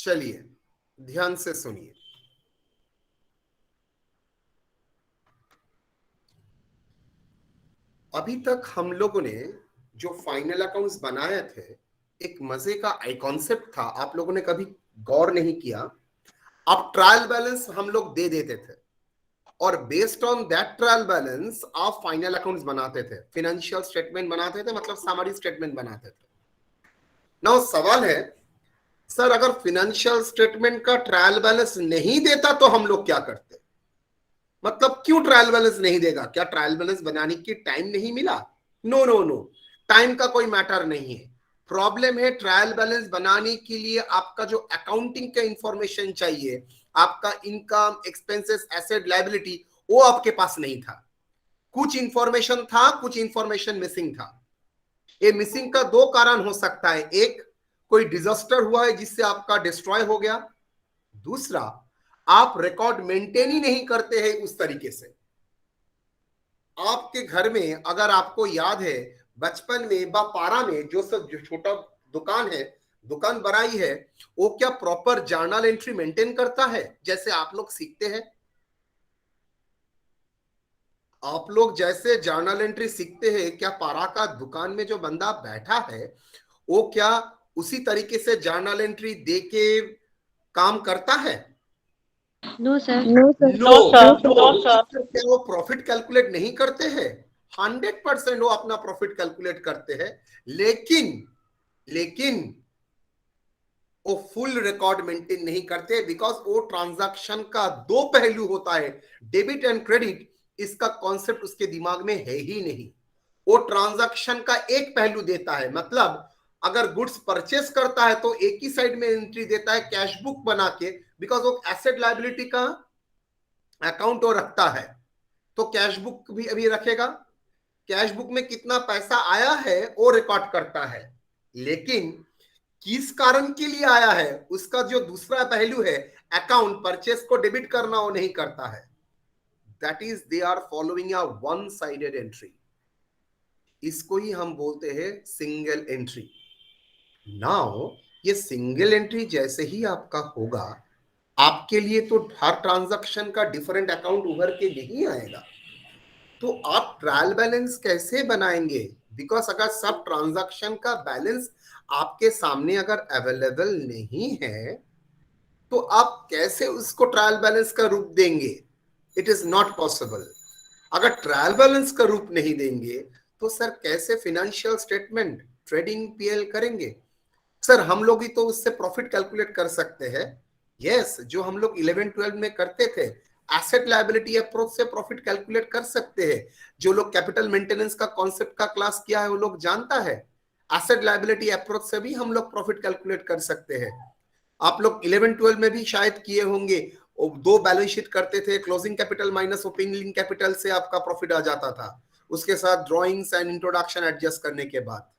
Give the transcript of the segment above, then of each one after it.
चलिए ध्यान से सुनिए। अभी तक हम लोगों ने जो फाइनल अकाउंट्स बनाए थे, एक मजे का कॉन्सेप्ट था, आप लोगों ने कभी गौर नहीं किया। अब ट्रायल बैलेंस हम लोग दे देते थे और based on that trial balance आप फाइनल अकाउंट्स बनाते थे, फाइनेंशियल स्टेटमेंट बनाते थे, मतलब समरी स्टेटमेंट बनाते थे। नाउ सवाल है, सर अगर फाइनेंशियल स्टेटमेंट का ट्रायल बैलेंस नहीं देता तो हम लोग क्या करते? मतलब क्यों ट्रायल बैलेंस नहीं देगा? क्या ट्रायल बैलेंस बनाने की टाइम नहीं मिला? नो नो नो, टाइम का कोई मैटर नहीं है। प्रॉब्लम है ट्रायल बैलेंस बनाने के लिए आपका जो अकाउंटिंग का इंफॉर्मेशन चाहिए, आपका इनकम, एक्सपेंसेस, एसेट, लायबिलिटी, वो आपके पास नहीं था। कुछ इंफॉर्मेशन था, कुछ इंफॉर्मेशन मिसिंग था। ये मिसिंग का दो कारण हो सकता है। एक, कोई डिजास्टर हुआ है जिससे आपका डिस्ट्रॉय हो गया। दूसरा, आप रिकॉर्ड मेंटेन ही नहीं करते हैं उस तरीके से। आपके घर में अगर आपको याद है, बचपन में पारा में जो सब जो छोटा दुकान है, दुकान बनाई है, वो क्या प्रॉपर जर्नल एंट्री मेंटेन करता है जैसे आप लोग सीखते हैं? आप लोग जैसे जर्नल एंट्री सीखते हैं, क्या पारा का दुकान में जो बंदा बैठा है वो क्या उसी तरीके से जर्नल एंट्री दे के काम करता है? No sir. No sir. No no. क्या वो प्रॉफिट कैलकुलेट नहीं करते हैं? 100% वो अपना प्रॉफिट कैलकुलेट करते हैं, लेकिन लेकिन वो फुल रिकॉर्ड मेंटेन नहीं करते, बिकॉज वो ट्रांजैक्शन का दो पहलू होता है, डेबिट एंड क्रेडिट। इसका कॉन्सेप्ट उसके दिमाग में है ही नहीं। वो ट्रांजैक्शन का एक पहलू देता है, मतलब अगर गुड्स परचेस करता है तो एक ही साइड में एंट्री देता है कैश बुक बना के, बिकॉज वो एसेट लायबिलिटी का अकाउंट वो रखता है, तो कैश बुक भी अभी रखेगा। कैश बुक में कितना पैसा आया है वो रिकॉर्ड करता है, लेकिन किस कारण के लिए आया है उसका जो दूसरा पहलू है, अकाउंट परचेस को डेबिट करना, वो नहीं करता है। That is they are following a one sided entry. इसको ही हम बोलते हैं सिंगल एंट्री। नाउ ये सिंगल एंट्री जैसे ही आपका होगा, आपके लिए तो हर ट्रांजैक्शन का डिफरेंट अकाउंट उभर के नहीं आएगा। तो आप ट्रायल बैलेंस कैसे बनाएंगे? बिकॉज अगर सब ट्रांजैक्शन का बैलेंस आपके सामने अगर अवेलेबल नहीं है, तो आप कैसे उसको ट्रायल बैलेंस का रूप देंगे? It is not possible. अगर ट्रायल बैलेंस का रूप नहीं देंगे तो सर कैसे फाइनेंशियल स्टेटमेंट, ट्रेडिंग पीएल करेंगे? सर हम लोग ही तो उससे प्रॉफिट कैलकुलेट कर सकते हैं। यस, जो हम लोग 11-12 में करते थे, एसेट लायबिलिटी अप्रोच से प्रॉफिट कैलकुलेट कर सकते हैं। जो लोग कैपिटल मेंटेनेंस का कॉन्सेप्ट का क्लास किया है वो लोग जानता है, एसेट लायबिलिटी अप्रोच से भी हम लोग प्रॉफिट कैलकुलेट कर सकते हैं। आप लोग 11-12 में भी शायद किए होंगे, दो बैलेंस शीट करते थे, closing capital minus opening capital से आपका प्रॉफिट आ जाता था, उसके साथ ड्रॉइंग्स एंड इंट्रोडक्शन एडजस्ट करने के बाद।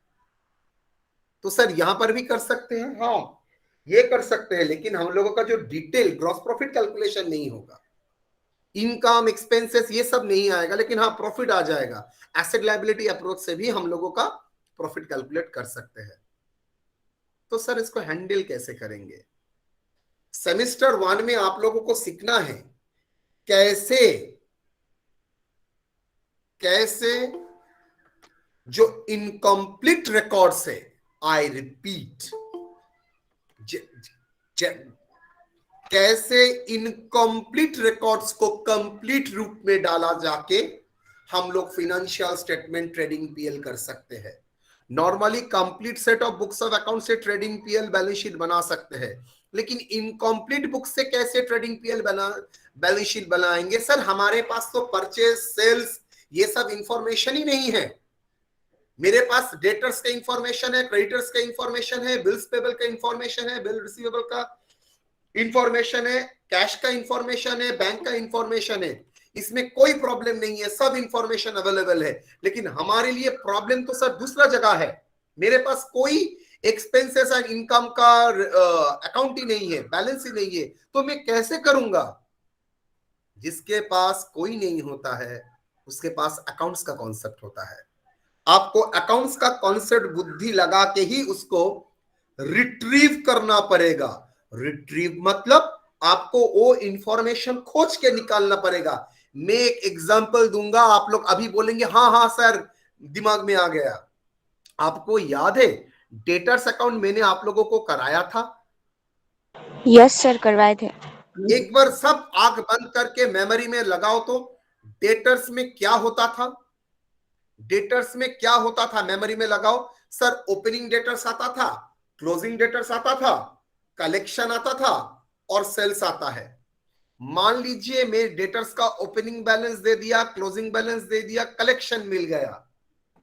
तो सर यहां पर भी कर सकते हैं, हाँ ये कर सकते हैं, लेकिन हम लोगों का जो डिटेल ग्रॉस प्रॉफिट कैलकुलेशन नहीं होगा, इनकम, एक्सपेंसेस, ये सब नहीं आएगा, लेकिन हाँ प्रॉफिट आ जाएगा। एसेट लायबिलिटी अप्रोच से भी हम लोगों का प्रॉफिट कैलकुलेट कर सकते हैं। तो सर इसको हैंडल कैसे करेंगे? सेमेस्टर 1 में आप लोगों को सीखना है कैसे कैसे जो इनकम्प्लीट रिकॉर्ड्स है, आई रिपीट, कैसे इनकम्प्लीट रिकॉर्ड्स को कंप्लीट रूप में डाला जाके हम लोग फाइनेंशियल स्टेटमेंट, ट्रेडिंग पीएल कर सकते हैं। Normally complete set of books of account से ट्रेडिंग पीएल बैलेंस शीट बना सकते हैं, लेकिन इनकम्प्लीट बुक से कैसे ट्रेडिंग पीएल बैलेंस शीट बनाएंगे? सर हमारे पास तो परचेज, सेल्स, ये सब इंफॉर्मेशन ही नहीं है। मेरे पास डेटर्स का इंफॉर्मेशन है, क्रेडिटर्स का इंफॉर्मेशन है, बिल्स पेबल का इंफॉर्मेशन है, बिल रिसीवेबल का इंफॉर्मेशन है, कैश का इंफॉर्मेशन है, बैंक का इंफॉर्मेशन है। इसमें कोई प्रॉब्लम नहीं है, सब इंफॉर्मेशन अवेलेबल है। लेकिन हमारे लिए प्रॉब्लम तो सर दूसरा जगह है। मेरे पास कोई एक्सपेंसेस एंड इनकम का अकाउंट ही नहीं है, बैलेंस ही नहीं है, तो मैं कैसे करूंगा? जिसके पास कोई नहीं होता है उसके पास अकाउंट्स का कॉन्सेप्ट होता है। आपको अकाउंट्स का कॉन्सेप्ट बुद्धि लगा के ही उसको रिट्रीव करना पड़ेगा। रिट्रीव मतलब आपको वो इंफॉर्मेशन खोज के निकालना पड़ेगा। मैं एक एग्जांपल दूंगा, आप लोग अभी बोलेंगे हाँ हाँ सर दिमाग में आ गया। आपको याद है डेटर्स अकाउंट मैंने आप लोगों को कराया था? यस सर, करवाए थे। एक बार सब आंख बंद करके मेमोरी में लगाओ तो डेटर्स में क्या होता था? डेटर्स में क्या होता था मेमोरी में लगाओ। सर ओपनिंग डेटर्स आता था, क्लोजिंग डेटर्स आता था, कलेक्शन आता था और सेल्स आता है। मान लीजिए मैं डेटर्स का ओपनिंग बैलेंस दे दिया, क्लोजिंग बैलेंस दे दिया, कलेक्शन मिल गया,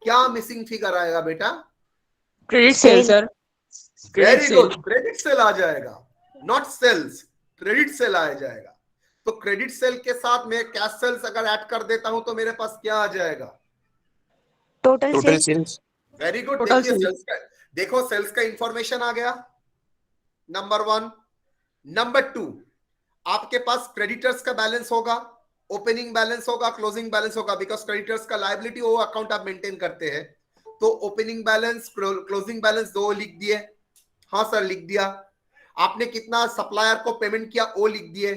क्या मिसिंग फिगर आएगा बेटा? Credit sale sir, credit very sale. Good, credit sale आ जाएगा, नॉट सेल्स, क्रेडिट सेल आ जाएगा। तो क्रेडिट सेल के साथ मैं कैश सेल्स अगर ऐड कर देता हूं तो मेरे पास क्या आ जाएगा? Total total sales. Sales. Very good. Total देखिए सेल। सेल्स का, देखो सेल्स का इंफॉर्मेशन आ गया, नंबर 1। नंबर 2, आपके पास क्रेडिटर्स का बैलेंस होगा, ओपनिंग बैलेंस होगा, क्लोजिंग बैलेंस होगा, बिकॉज क्रेडिटर्स का लायबिलिटी वो अकाउंट आप मेंटेन करते हैं। तो ओपनिंग बैलेंस, क्लोजिंग बैलेंस दो लिख दिए। हाँ सर लिख दिया। आपने कितना सप्लायर को पेमेंट किया वो लिख दिए।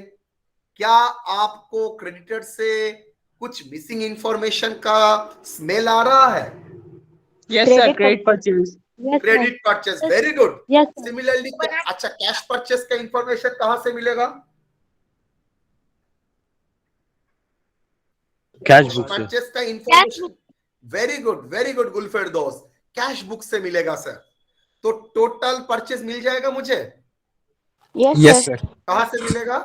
क्या आपको क्रेडिटर से कुछ मिसिंग इंफॉर्मेशन का स्मेल आ रहा है? Yes sir, credit purchase. Credit purchase, very good. Yes sir. Similarly अच्छा कैश परचेस का इंफॉर्मेशन कहां से मिलेगा? कैश बुक से। परचेस का information, very good Gulfirdaus, cash book से मिलेगा सर। तो टोटल परचेस मिल जाएगा मुझे? Yes sir. कहां से मिलेगा?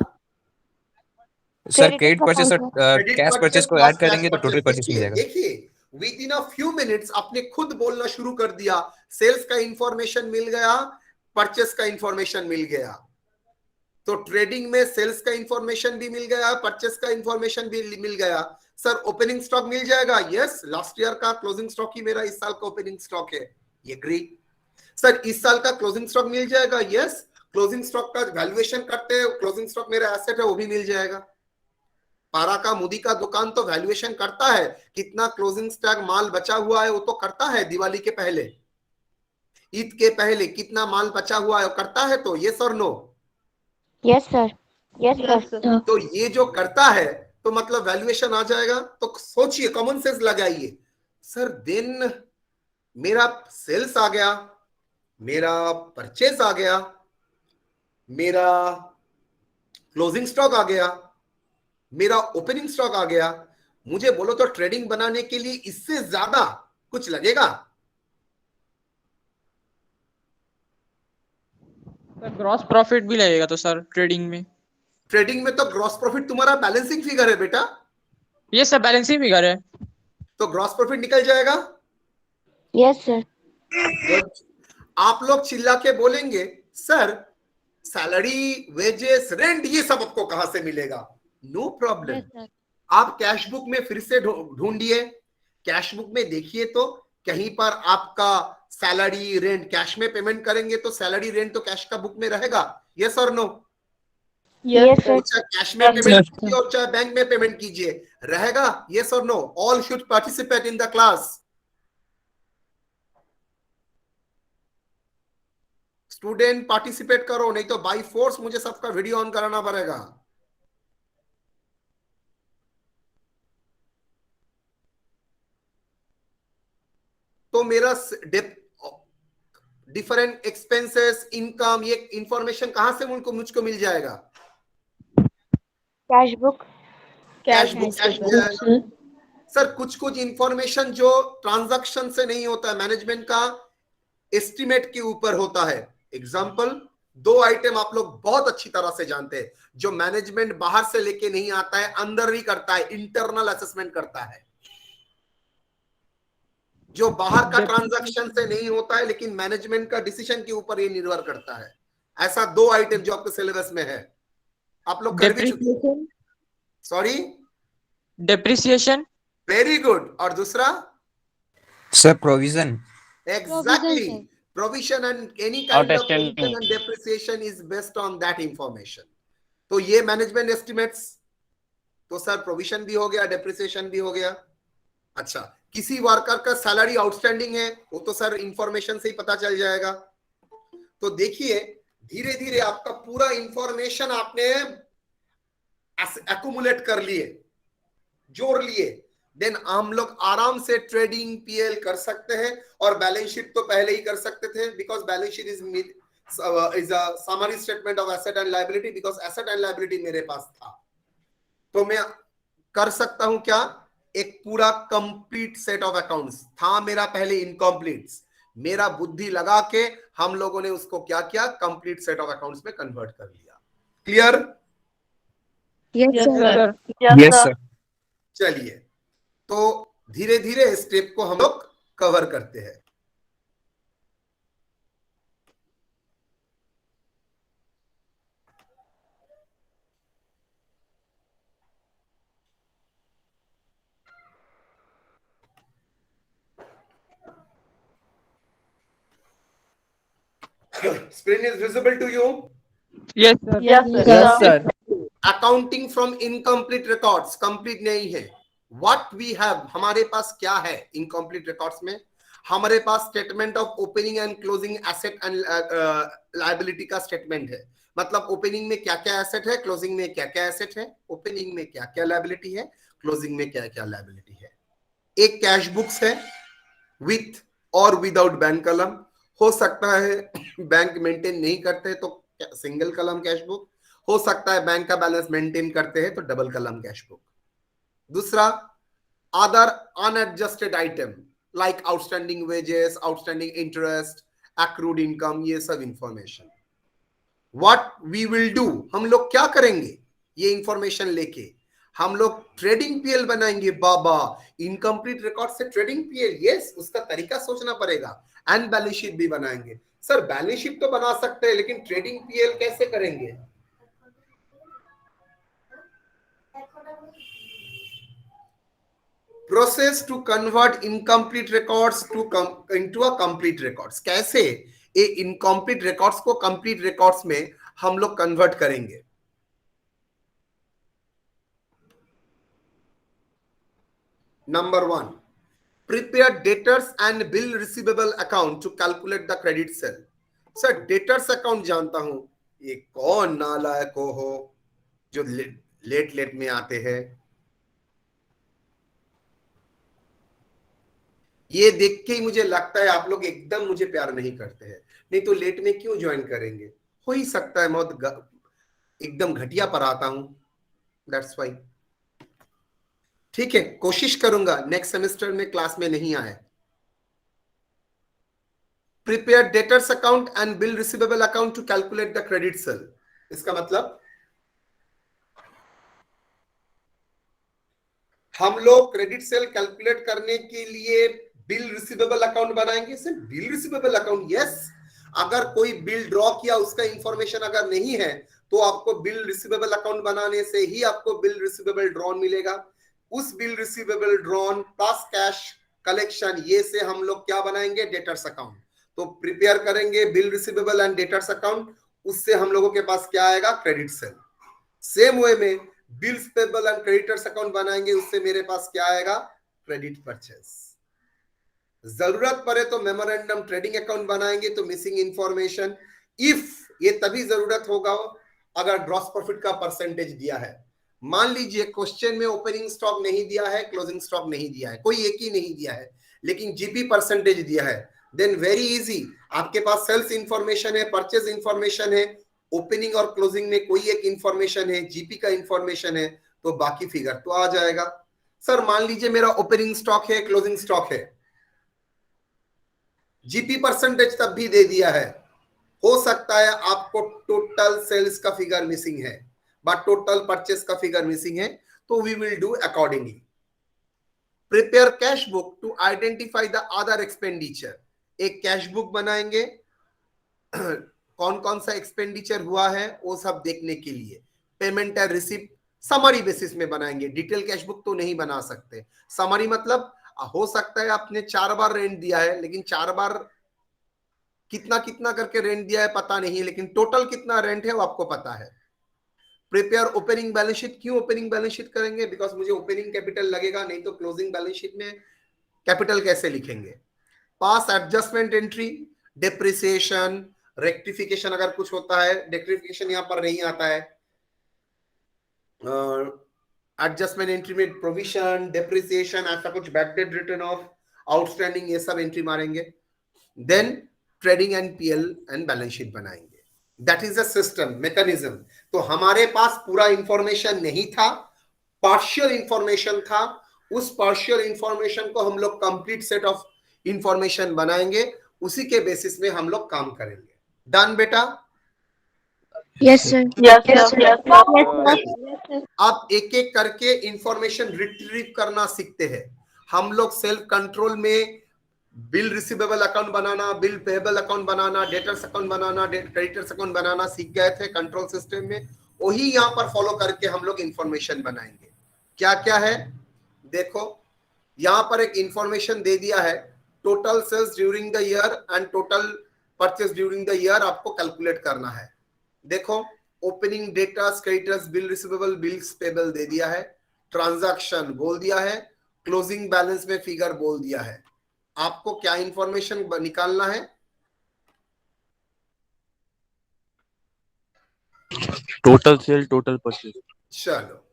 सर क्रेडिट परचेज और क्रेडिट कैश परचेस परचेज को प्लस ऐड कैश करेंगे तो टोटल परचेस। परचेज मिल देखिए जाएगा। देखिए with in a few minutes आपने खुद बोलना शुरू कर दिया, सेल्स का इंफॉर्मेशन मिल गया, परचेस का इंफॉर्मेशन मिल गया। तो ट्रेडिंग में सेल्स का इंफॉर्मेशन भी मिल गया, परचेस का इंफॉर्मेशन भी मिल गया। सर ओपनिंग स्टॉक मिल जाएगा? यस, लास्ट ईयर का क्लोजिंग स्टॉक ही मेरा इस साल का ओपनिंग स्टॉक है, ये एग्री। सर इस साल का क्लोजिंग स्टॉक मिल जाएगा? यस, क्लोजिंग स्टॉक का वैल्यूएशन करते हैं, क्लोजिंग स्टॉक मेरा एसेट है वो भी मिल जाएगा। पारा का मुदी का दुकान तो वैल्यूएशन करता है, कितना क्लोजिंग स्टॉक माल बचा हुआ है वो तो करता है, दिवाली के पहले, ईद के पहले कितना माल बचा हुआ है वो करता है। तो यस और no? Yes sir. Yes sir. तो ये जो करता है तो मतलब वैल्यूएशन आ जाएगा। तो सोचिए, कॉमन सेंस लगाइए। सर देन मेरा सेल्स आ गया, मेरा परचेज आ गया, मेरा क्लोजिंग स्टॉक आ गया, मेरा ओपनिंग स्टॉक आ गया। मुझे बोलो तो ट्रेडिंग बनाने के लिए इससे ज्यादा कुछ लगेगा? सर ग्रॉस प्रॉफिट भी लगेगा तो सर ट्रेडिंग में। ट्रेडिंग में तो ग्रॉस प्रॉफिट तुम्हारा बैलेंसिंग फिगर है बेटा, ये सब बैलेंसिंग फिगर है। तो ग्रॉस प्रॉफिट निकल जाएगा। Yes sir. गुड। आप लोग चिल्ला के बोलेंगे सर सैलरी, वेजेस, रेंट ये सब आपको कहां से मिलेगा? No problem. Yes sir. आप कैश बुक में फिर से ढूंढिए, कैश बुक में देखिए तो कहीं पर आपका सैलरी, रेंट, कैश में पेमेंट करेंगे तो सैलरी, रेंट तो कैश का बुक में रहेगा। यस और नो? Yes sir. चाहे कैश में पेमेंट कीजिए और चाहे बैंक में पेमेंट कीजिए, रहेगा। यस और no? All should participate in the class. Student participate करो, नहीं तो बाय फोर्स मुझे सबका वीडियो ऑन कराना पड़ेगा। तो मेरा डिफरेंट एक्सपेंसेस, इनकम, ये इंफॉर्मेशन कहां से मुझको मिल जाएगा? Cash book. कैश बुक से मिल जाएगा। सर कुछ कुछ इंफॉर्मेशन जो ट्रांजैक्शन से नहीं होता है, मैनेजमेंट का एस्टिमेट के ऊपर होता है। एग्जांपल, दो आइटम आप लोग बहुत अच्छी तरह से जानते हैं, जो मैनेजमेंट बाहर से लेके नहीं आता है, अंदर ही करता है, इंटरनल असेसमेंट करता है। जो बाहर का ट्रांजैक्शन से नहीं होता है लेकिन मैनेजमेंट का डिसीजन के ऊपर ये निर्भर करता है। ऐसा दो आइटम जो आपके सिलेबस में है, आप लोग कर भी चुके। Sorry, depreciation. Very good. और दूसरा? Sir provision. Exactly, provision and any kind of provision and depreciation is based on that information. तो ये मैनेजमेंट एस्टिमेट्स, तो सर प्रोविजन भी हो गया, डेप्रिसिएशन भी हो गया। अच्छा, किसी वर्कर का सैलरी आउटस्टैंडिंग है वो तो सर इंफॉर्मेशन से ही पता चल जाएगा। तो देखिए धीरे धीरे आपका पूरा इंफॉर्मेशन आपने एक्युमुलेट कर लिए, जोड़ लिए, देन हम लोग आराम से ट्रेडिंग पीएल कर सकते हैं। और बैलेंस शीट तो पहले ही कर सकते थे, because balance sheet is a summary statement of asset and liability, because asset and liability मेरे पास था, तो मैं कर सकता हूं क्या, एक पूरा कंप्लीट सेट ऑफ अकाउंट्स था मेरा पहले इनकम्प्लीट, मेरा बुद्धि लगा के हम लोगों ने उसको क्या किया, कंप्लीट सेट ऑफ अकाउंट्स में कन्वर्ट कर लिया। Clear? Yes, sir. Sir Yes, sir. चलिए, तो धीरे धीरे स्टेप को हम लोग कवर करते हैं। Screen is visible to you? Yes sir Yes, sir. Accounting from incomplete records complete नहीं है। व्हाट वी हैव, हमारे पास क्या है इनकम्प्लीट रिकॉर्ड्स में, हमारे पास statement of opening and closing asset and liability का स्टेटमेंट है। मतलब ओपनिंग में क्या क्या एसेट है, क्लोजिंग में क्या क्या एसेट है, ओपनिंग में क्या क्या लायबिलिटी है, क्लोजिंग में क्या क्या लायबिलिटी है। एक कैश बुक्स है विथ और विदाउट बैंक कलम, हो सकता है बैंक मेंटेन नहीं करते तो सिंगल कलम कैश बुक, हो सकता है बैंक का बैलेंस मेंटेन करते हैं तो डबल कलम कैश बुक। दूसरा, other unadjusted item like outstanding wages, outstanding interest, accrued income, ये सब information. What we will do, हम लोग क्या करेंगे, ये इंफॉर्मेशन लेके हम लोग ट्रेडिंग पीएल बनाएंगे। बाबा, इनकम्प्लीट रिकॉर्ड से ट्रेडिंग पीएल, यस, उसका तरीका सोचना पड़ेगा। एंड बैलेंस शीट भी बनाएंगे। सर बैलेंस शीट तो बना सकते हैं, लेकिन ट्रेडिंग पीएल कैसे करेंगे? Process to convert incomplete records into a complete records. कैसे ये इनकम्प्लीट रिकॉर्ड्स को कंप्लीट रिकॉर्ड्स में हम लोग कन्वर्ट करेंगे? Number 1, prepare debtors and bill receivable account to calculate the credit sale. Sir debtors account जानता हूं, ये कौन नालायक हो जो लेट में आते हैं। ये देख के ही मुझे लगता है आप लोग एकदम मुझे प्यार नहीं करते हैं, नहीं तो लेट में क्यों ज्वाइन करेंगे। हो ही सकता है बहुत एकदम घटिया पढ़ाता हूं, दैट्स वाई। ठीक है, कोशिश करूंगा नेक्स्ट सेमेस्टर में क्लास में नहीं आए। Prepare debtors account and bill receivable account to calculate the credit sale. इसका मतलब हम लोग क्रेडिट सेल कैलकुलेट करने के लिए बिल रिसीवेबल अकाउंट बनाएंगे। Sir bill receivable account, yes, अगर कोई बिल ड्रॉ किया उसका इंफॉर्मेशन अगर नहीं है तो आपको बिल रिसीवेबल अकाउंट बनाने से ही आपको बिल रिसीवेबल ड्रॉन मिलेगा। उस bill receivable drawn plus cash collection, ये से हम लोग क्या बनाएंगे, डेटर्स अकाउंट। तो प्रिपेयर करेंगे bill receivable and debtors account, उससे हम लोगों के पास क्या आएगा, क्रेडिट सेल। सेम वे में bills payable and creditors account बनाएंगे, उससे मेरे पास क्या आएगा, क्रेडिट परचेस। जरूरत पड़े तो मेमोरेंडम ट्रेडिंग अकाउंट बनाएंगे तो मिसिंग इंफॉर्मेशन, इफ ये तभी जरूरत होगा अगर ग्रॉस प्रॉफिट का परसेंटेज दिया है। मान लीजिए क्वेश्चन में ओपनिंग स्टॉक नहीं दिया है, क्लोजिंग स्टॉक नहीं दिया है, कोई एक ही नहीं दिया है, लेकिन जीपी परसेंटेज दिया है, देन वेरी इजी, आपके पास सेल्स इंफॉर्मेशन है, परचेज इंफॉर्मेशन है, ओपनिंग और क्लोजिंग में कोई एक इंफॉर्मेशन है, जीपी का इंफॉर्मेशन है, तो बाकी फिगर तो आ जाएगा। सर मान लीजिए मेरा ओपनिंग स्टॉक है, क्लोजिंग स्टॉक है, जीपी परसेंटेज तब भी दे दिया है, हो सकता है आपको टोटल सेल्स का फिगर मिसिंग है बट टोटल परचेस का फिगर मिसिंग है, तो we will do accordingly. Prepare cash book to identify the other expenditure. एक कैश बुक बनाएंगे, कौन कौन सा एक्सपेंडिचर हुआ है वो सब देखने के लिए। Payment and receipt summary basis में बनाएंगे, डिटेल कैश बुक तो नहीं बना सकते। समरी मतलब हो सकता है आपने 4 बार रेंट दिया है, लेकिन 4 बार कितना कितना करके रेंट दिया है पता नहीं, लेकिन टोटल कितना रेंट है वो आपको पता है। Prepare opening balance sheet. क्यों ओपनिंग बैलेंस शीट करेंगे, बिकॉज मुझे ओपनिंग कैपिटल लगेगा, नहीं तो क्लोजिंग बैलेंस शीट में कैपिटल कैसे लिखेंगे। पास एडजस्टमेंट एंट्री, डेप्रिसिएशन, रेक्टिफिकेशन अगर कुछ होता है, रेक्टिफिकेशन यहाँ पर नहीं आता है, एडजस्टमेंट एंट्री में प्रोविजन, डेप्रिसिएशन, ऐसा कुछ, बैकडेट रिटर्न ऑफ आउटस्टैंडिंग, ये सब एंट्री मारेंगे। Then trading and P L and balance sheet बनाएंगे। That is a system mechanism. तो हमारे पास पूरा इंफॉर्मेशन नहीं था, पार्शियल इंफॉर्मेशन था। उस पार्शियल इंफॉर्मेशन को हम लोग कंप्लीट सेट ऑफ इंफॉर्मेशन बनाएंगे, उसी के बेसिस में हम लोग काम करेंगे। डन बेटा? Yes, sir. आप एक एक करके इंफॉर्मेशन रिट्रीव करना सीखते हैं। हम लोग सेल्फ कंट्रोल में बिल रिसीवेबल अकाउंट बनाना, बिल पेएबल अकाउंट बनाना, डेटर्स अकाउंट बनाना, क्रेडिटर्स अकाउंट बनाना सीख गए थे कंट्रोल सिस्टम में। वही यहाँ पर फॉलो करके हम लोग इंफॉर्मेशन बनाएंगे। क्या क्या है देखो, यहाँ पर एक इंफॉर्मेशन दे दिया है, total sales during the year and total purchase during the year आपको कैलकुलेट करना है। देखो, opening debtors, creditors, bill receivable, bills payable दे दिया है, ट्रांजैक्शन बोल दिया है, क्लोजिंग बैलेंस में फिगर बोल दिया है। आपको क्या इंफॉर्मेशन निकालना है? Total sale, total purchase. चलो,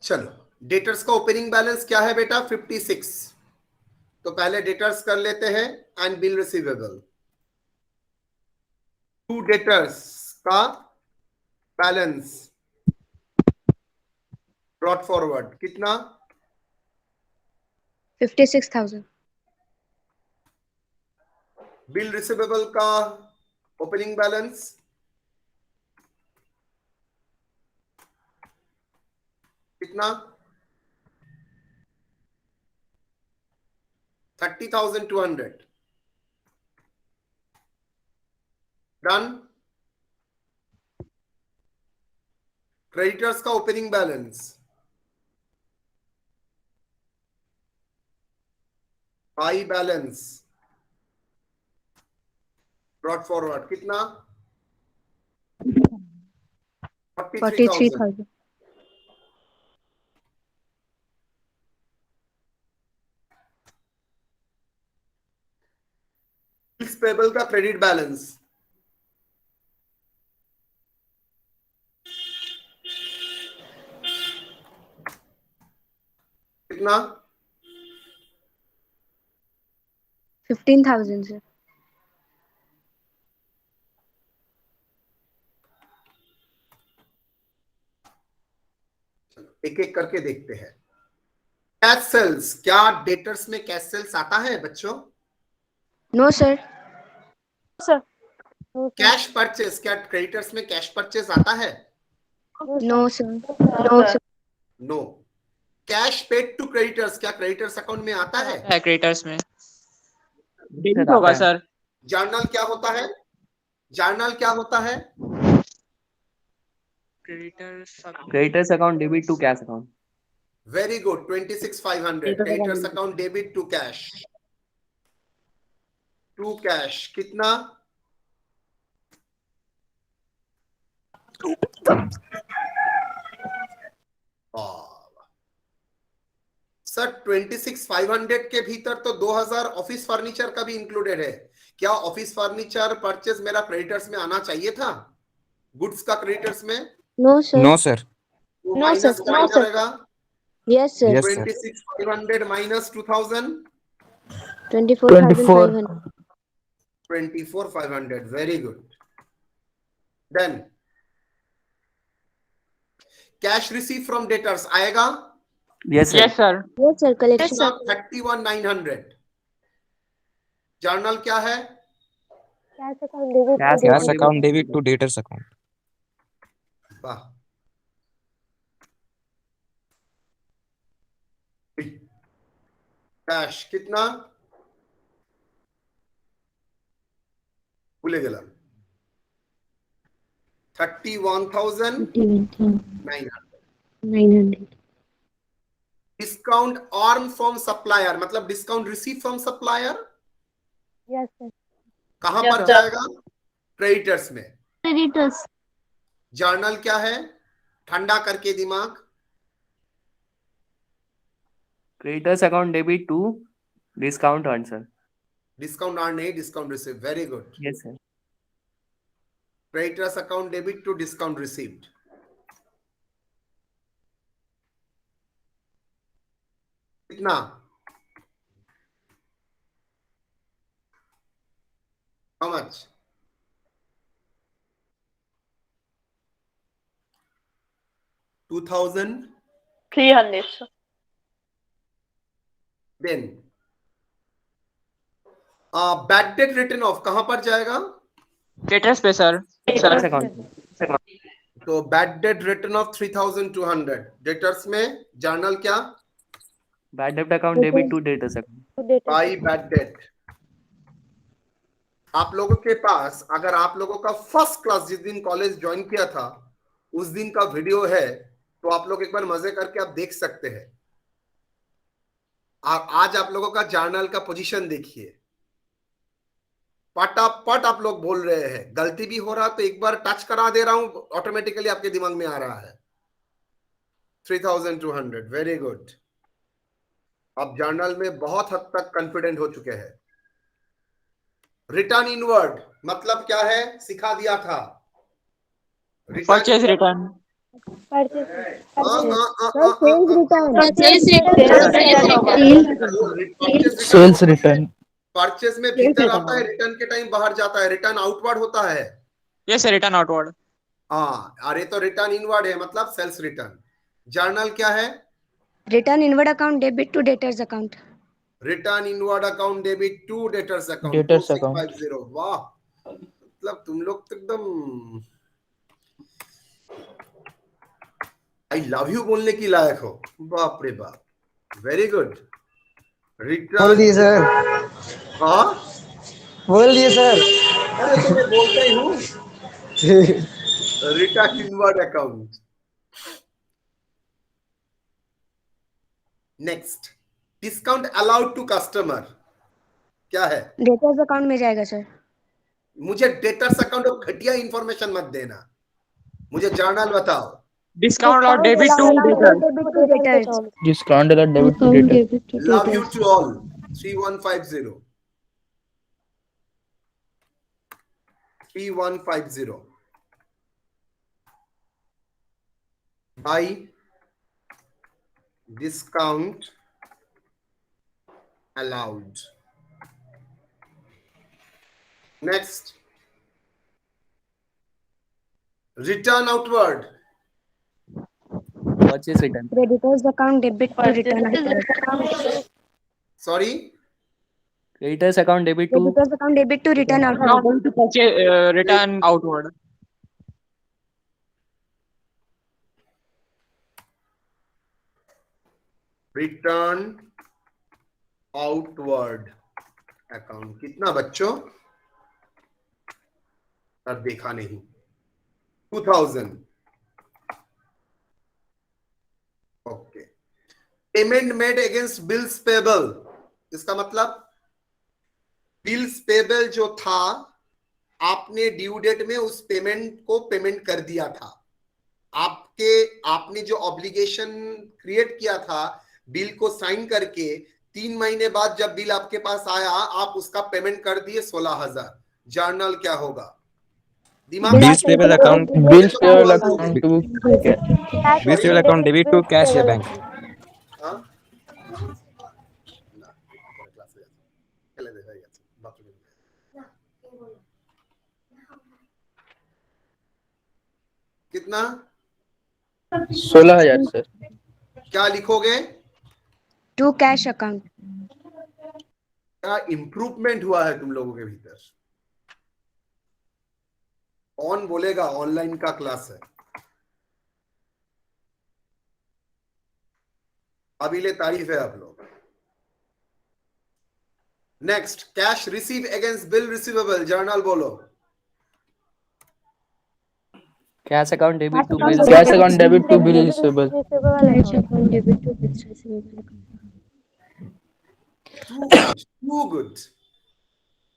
चलो, डेटर्स का ओपनिंग बैलेंस क्या है बेटा? 56। तो पहले डेटर्स कर लेते हैं and bill receivable. To debtors का बैलेंस ब्रॉट फॉरवर्ड कितना? 56,000. बिल रिसीवेबल का ओपनिंग बैलेंस कितना? 30,200। डन। क्रेडिटर्स का opening balance by balance brought forward कितना? 43,000। 43,000. बिल्स पेएबल का क्रेडिट बैलेंस कितना? 15,000, sir. एक एक करके देखते हैं। कैश सेल्स, क्या डेटर्स में कैश सेल्स आता है बच्चों? No, sir. कैश परचेस, क्या क्रेडिटर्स में कैश परचेस आता है? No, sir. No, sir. No. Cash paid to creditors, क्या क्रेडिटर्स अकाउंट में आता है? क्रेडिटर्स में डेबिट होगा सर। जर्नल क्या होता है? जर्नल क्या होता है? Creditors account debit to cash account. Very good, 26,500। Creditors account debit to cash, to cash कितना? सर 26,500 के भीतर तो 2,000 ऑफिस फर्नीचर का भी इंक्लूडेड है। क्या ऑफिस फर्नीचर परचेज मेरा क्रेडिटर्स में आना चाहिए था? गुड्स का क्रेडिटर्स में? No, sir. No, sir. तो No, माइनस sir. क्या No, sir. करेगा? Yes, sir. Yes, sir. 26,500 minus 2,000, 24,500. 24,500। Very good. Then cash receive from debtors आएगा? Yes yes sir. Yes, sir. Collection. 31,900। Journal क्या है? Cash account debit. Cash account debit to debtors account. वाह, cash कितना? ভুলে গেলাম 31,900 900 discount earn from supplier मतलब discount receive from supplier Yes, sir. कहां पर जाएगा क्रेडिटर्स में Creditors. जर्नल क्या है ठंडा करके दिमाग Creditors account debit to discount earned, sir. Discount earn नहीं discount receive very good Yes, sir. Creditors account debit to discount received कितना how much 2000 300 sir. Then bad debt written off कहां पर जाएगा डेटर्स पे सर Creditors account. तो bad debt written off 3200 debtors में journal क्या Bad debt account debit to debtors account. By bad debt आप लोगों के पास अगर आप लोगों का फर्स्ट क्लास जिस दिन कॉलेज ज्वाइन किया था उस दिन का वीडियो है तो आप लोग एक बार मजे करके आप देख सकते हैं आज आप लोगों का जर्नल का पोजीशन देखिए पटापट आप लोग बोल रहे हैं गलती भी हो रहा तो एक बार टच करा दे रहा हूं ऑटोमेटिकली आपके दिमाग में आ रहा है 3200 वेरी गुड अब जर्नल में बहुत हद तक कॉन्फिडेंट हो चुके हैं रिटर्न इनवर्ड मतलब क्या है सिखा दिया था purchase return sales return purchase में भीतर आता है रिटर्न के टाइम बाहर जाता है रिटर्न आउटवर्ड होता है यस सर रिटर्न आउटवर्ड हाँ अरे तो रिटर्न इनवर्ड है मतलब सेल्स रिटर्न जर्नल क्या है Return inward account debit to debtors account. Return inward account debit to debtors account Debtors account. 2650 वाह मतलब तुम लोग तो एकदम आई लव यू बोलने की लायक हो बाप रे बाप वेरी गुड बोल रिटर्न दिए सर हाँ बोल दिए सर अरे तो मैं बोलता ही हूँ return inward account next discount allowed to customer क्या है Debtors account में जाएगा सर. मुझे डेटर्स अकाउंट और घटिया इंफॉर्मेशन मत देना मुझे जर्नल बताओ डिस्काउंट और debit to debtors discount allowed debit to debtors love you total 3150 3150 by discount allowed next return outward Purchase return. Creditors account debit to return outward. sorry Creditors account debit to Creditors account debit to return outward. To purchase return outward return outward account कितना बच्चों अब देखा नहीं 2000 okay payment made against bills payable इसका मतलब bills payable जो था आपने ड्यू डेट में उस पेमेंट को पेमेंट कर दिया था आपने जो ऑब्लिगेशन क्रिएट किया था बिल को साइन करके 3 महीने बाद जब बिल आपके पास आया आप उसका पेमेंट कर दिए 16,000 जर्नल क्या होगा दिमाग bills payable account debit to cash या बैंक हाँ? कितना 16,000 सर क्या लिखोगे To cash account. क्या इंप्रूवमेंट हुआ है तुम लोगों के भीतर ऑन बोलेगा ऑनलाइन का क्लास है अभी ले तारीफ है आप लोग next cash receive against bill receivable journal बोलो Cash account debit to Cash bills. Cash account debit to bill receivable. Cash account debit to bills receivable. Too good. Too good.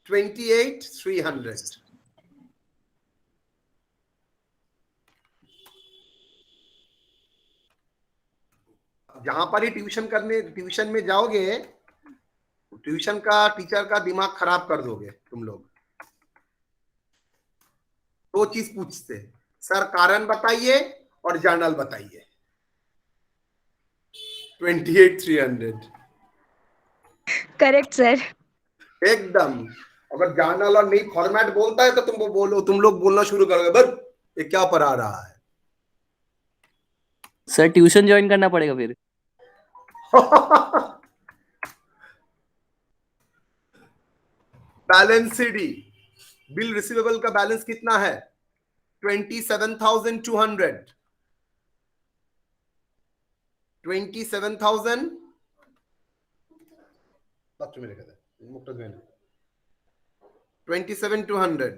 28,300. जहां पर ही ट्यूशन में जाओगे, ट्यूशन का teacher का दिमाग खराब कर दोगे तुम लोग। दो चीज पूछते, सर कारण बताइए और जर्नल बताइए। 28,300 करेक्ट सर। एकदम। अगर जर्नल और नहीं फॉर्मेट बोलता है तो तुम लोग बोलना शुरू करोगे, बस ये क्या पढ़ा रहा है। सर ट्यूशन ज्वाइन करना पड़ेगा फिर। बैलेंस सीडी, बिल रिसीवेबल का बैलेंस कितना है? 27,200। 27,000 27,200।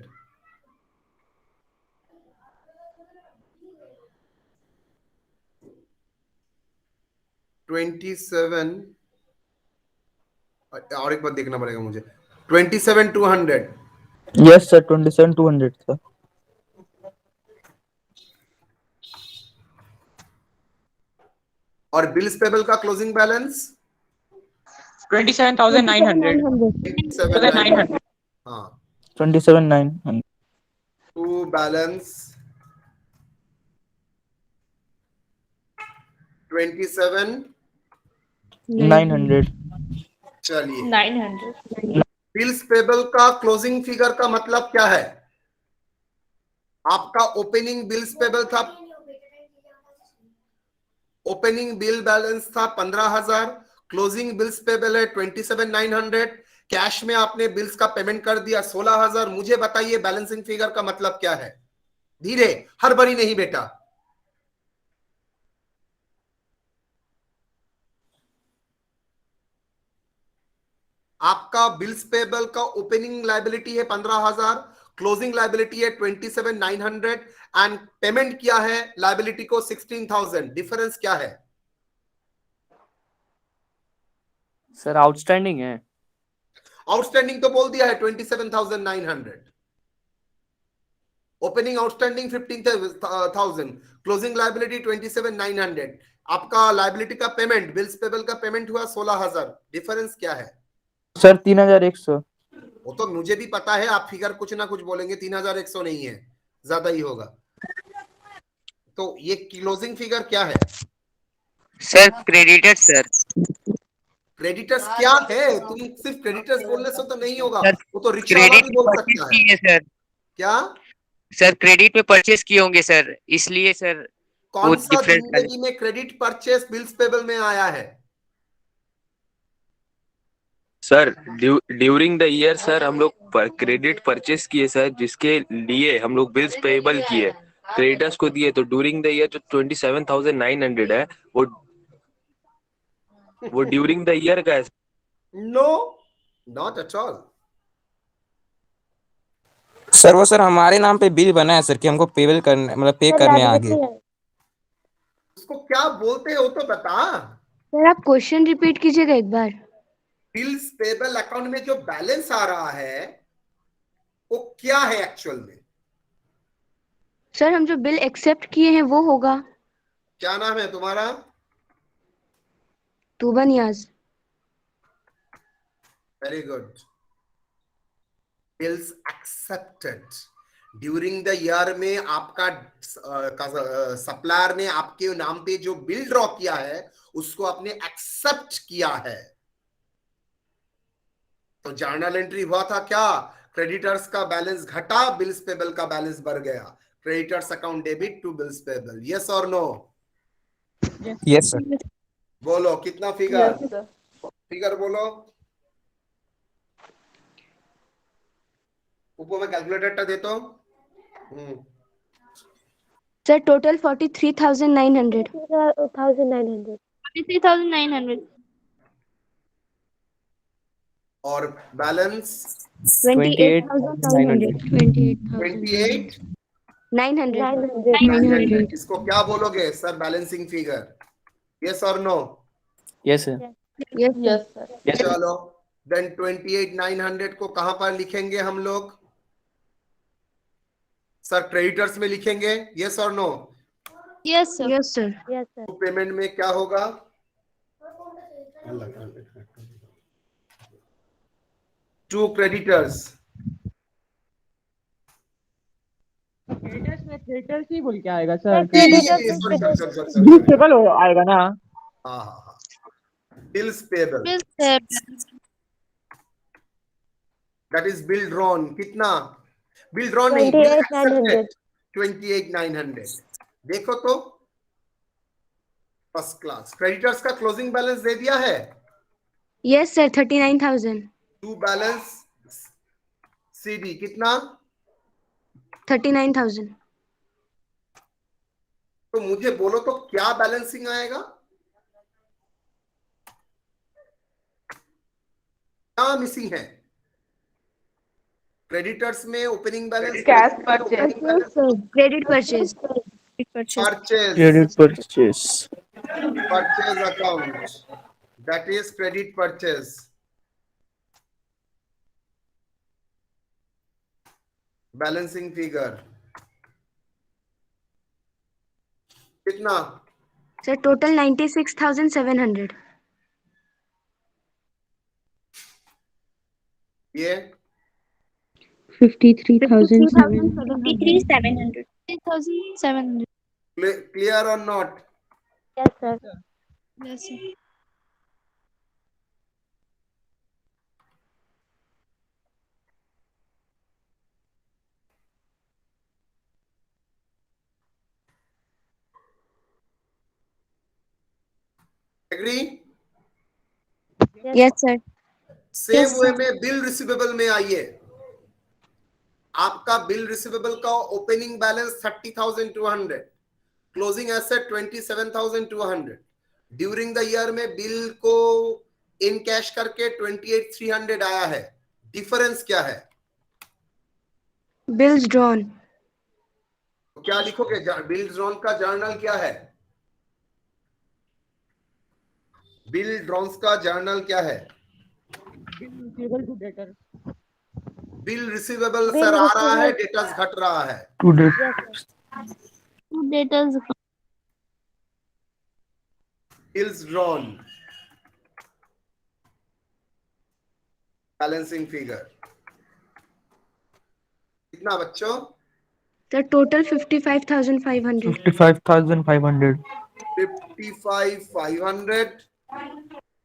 27 और एक बार देखना पड़ेगा मुझे। 27,200। Yes sir, 27,200 sir. और बिल्स पेबल का क्लोजिंग बैलेंस 27,900। 27,900। हाँ 27,900. To balance 27,900. चलिए 900। बिल्स पेबल का क्लोजिंग फिगर का मतलब क्या है? आपका ओपनिंग बिल्स पेबल था, ओपनिंग बिल बैलेंस था 15,000, क्लोजिंग बिल्स पेबल है 27,900, कैश में आपने बिल्स का पेमेंट कर दिया 16,000। मुझे बताइए बैलेंसिंग फिगर का मतलब क्या है? धीरे, हड़बड़ी नहीं बेटा। आपका बिल्स पेबल का ओपनिंग लायबिलिटी है 15,000, क्लोजिंग लायबिलिटी है 27,900 एंड पेमेंट किया है लायबिलिटी को 16,000। डिफरेंस क्या है? सर आउटस्टैंडिंग है। आउटस्टैंडिंग तो बोल दिया है 27,900। Opening outstanding 15,000, closing liability 27,900। आपका लायबिलिटी का पेमेंट, बिल्स पेबल का पेमेंट हुआ 16,000। डिफरेंस क्या है? सर 3,100। वो तो मुझे भी पता है, आप फिगर कुछ ना कुछ बोलेंगे। 3,100 नहीं है, ज्यादा ही होगा। तो ये क्लोजिंग फिगर क्या है? Sir credited sir. क्रेडिटर्स क्या है? तुम सिर्फ क्रेडिटर्स बोलने से तो नहीं होगा, सर वो तो रिक्शा वाला क्रेडिट भी में बोल परचेज सकता है। किए सर। क्या? सर क्रेडिट में परचेज किए होंगे सर, इसलिए सर वो कौन सा डिफरेंस है। जिंदगी में क्रेडिट परचेस बिल्स पेबल में आया है? Sir during the year sir हम लोग क्रेडिट परचेस किए सर, जिसके लिए हम लोग बिल्स पेबल किए, क्रेडिटर्स को दिए। तो ड्यूरिंग द ईयर जो 27,900 है वो ड्यूरिंग द ईयर का है। No, not at all. Sir वो सर हमारे नाम पे बिल बना है सर कि हमको पेबल करने, मतलब पे करने आगे। उसको क्या बोलते हैं वो तो बता। सर आप क्वेश्चन रिपीट कीजिएगा एक बार। बिल्स पेबल अकाउंट में जो बैलेंस आ रहा है वो क्या है एक्चुअल में? सर हम जो बिल एक्सेप्ट किए हैं वो होगा। क्या नाम है तुम्हारा? Tuba Niyaz. Very good. Bills accepted during the year में आपका सप्लायर ने आपके नाम पे जो बिल ड्रॉ किया है उसको आपने एक्सेप्ट किया है। तो जर्नल एंट्री हुआ था क्या? क्रेडिटर्स का बैलेंस घटा, बिल्स पेबल का बैलेंस बढ़ गया। Creditors account debit to bills payable. Yes और नो? Yes sir. बोलो कितना फिगर? Yes, sir. फिगर बोलो। ऊपर में कैलकुलेटर देता हूं। Sir total 43,900। 43,900. और बैलेंस 28,900। 28,900। 28,900। 900. 900. इसको क्या बोलोगे सर? Balancing figure? यस और no? Yes, sir. Yes, sir. चलो देन 28,900 को कहां पर लिखेंगे हम लोग? सर क्रेडिटर्स में लिखेंगे? यस और no? Yes, sir. Yes, sir. Yes, sir. Payment में क्या होगा? To creditors. क्रेडिटर्स में क्रेडिटर्स ही बोल के आएगा सर। बिल्स पेबल आएगा ना। Payable, Bills payable. That is bill drawn. कितना? बिल ड्रॉन नहीं, 28,900. 28,900। देखो तो फर्स्ट क्लास। क्रेडिटर्स का क्लोजिंग बैलेंस दे दिया है। Yes, sir. 39,000. To balance CD कितना? 39,000. तो मुझे बोलो तो क्या बैलेंसिंग आएगा? क्या मिसिंग है? क्रेडिटर्स में opening balance, Yes, sir. Credit purchase. Purchase, Credit purchase. Purchase account, that is credit purchase. Balancing figure कितना? Sir, total 96,700. ये 53,700. 53,700. 3,700. क्लियर और not? Yes, sir. Yes, sir. Agree? Yes, sir. Same way में bill receivable में आइए। आपका bill receivable का opening balance 30,200, closing asset 27,200। During the year में bill को इन कैश करके 28,300 आया है। डिफरेंस क्या है? Bills drawn. क्या लिखोगे? बिल ड्रॉन का जर्नल क्या है? बिल ड्रॉन्स का जर्नल क्या है? बिल रिसीवेबल सर आ रहा है, डेटर्स घट रहा है। Two days. Two debtors. Bills drawn, balancing figure कितना बच्चों? Sir, total 55,500. 55,500. 55,500,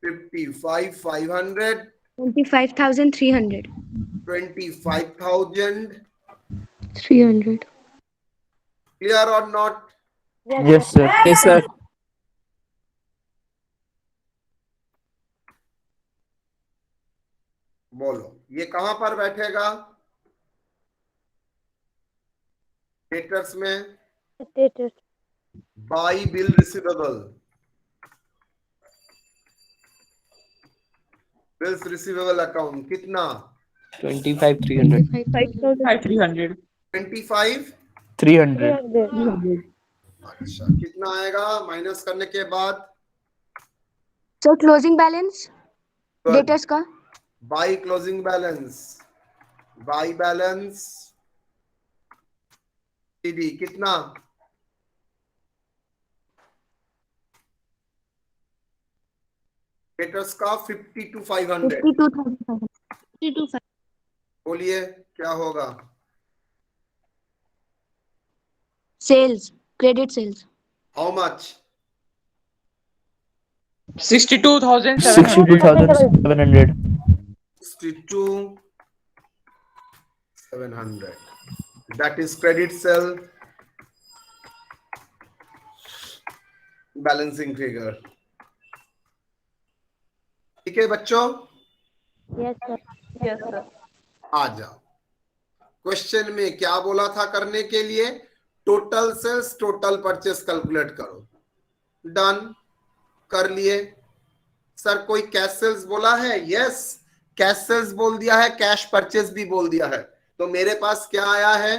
55,500, 25,300. 25,000। 300. क्लियर और not? Yes, sir. Yes, sir. बोलो ये कहां पर बैठेगा? डेटर्स में। By bill receivable, bills receivable account कितना? 25,300. 300। 25,300। अच्छा कितना आएगा माइनस करने के बाद? Sir, closing balance. Debtors का. By closing balance, by balance CD कितना? डेटर्स का 52,500। 52,500. 52,500. बोलिए क्या होगा? Sales. Credit sales. How much? 62,700। 62,700. 62,700, that is credit sale balancing figure। ठीक है बच्चों? Yes, sir. Yes, sir. आ जाओ। क्वेश्चन में क्या बोला था करने के लिए? Total sales, total purchase calculate करो। डन कर लिए। सर कोई कैश सेल्स बोला है? यस, कैश सेल्स बोल दिया है, कैश परचेस भी बोल दिया है। तो मेरे पास क्या आया है?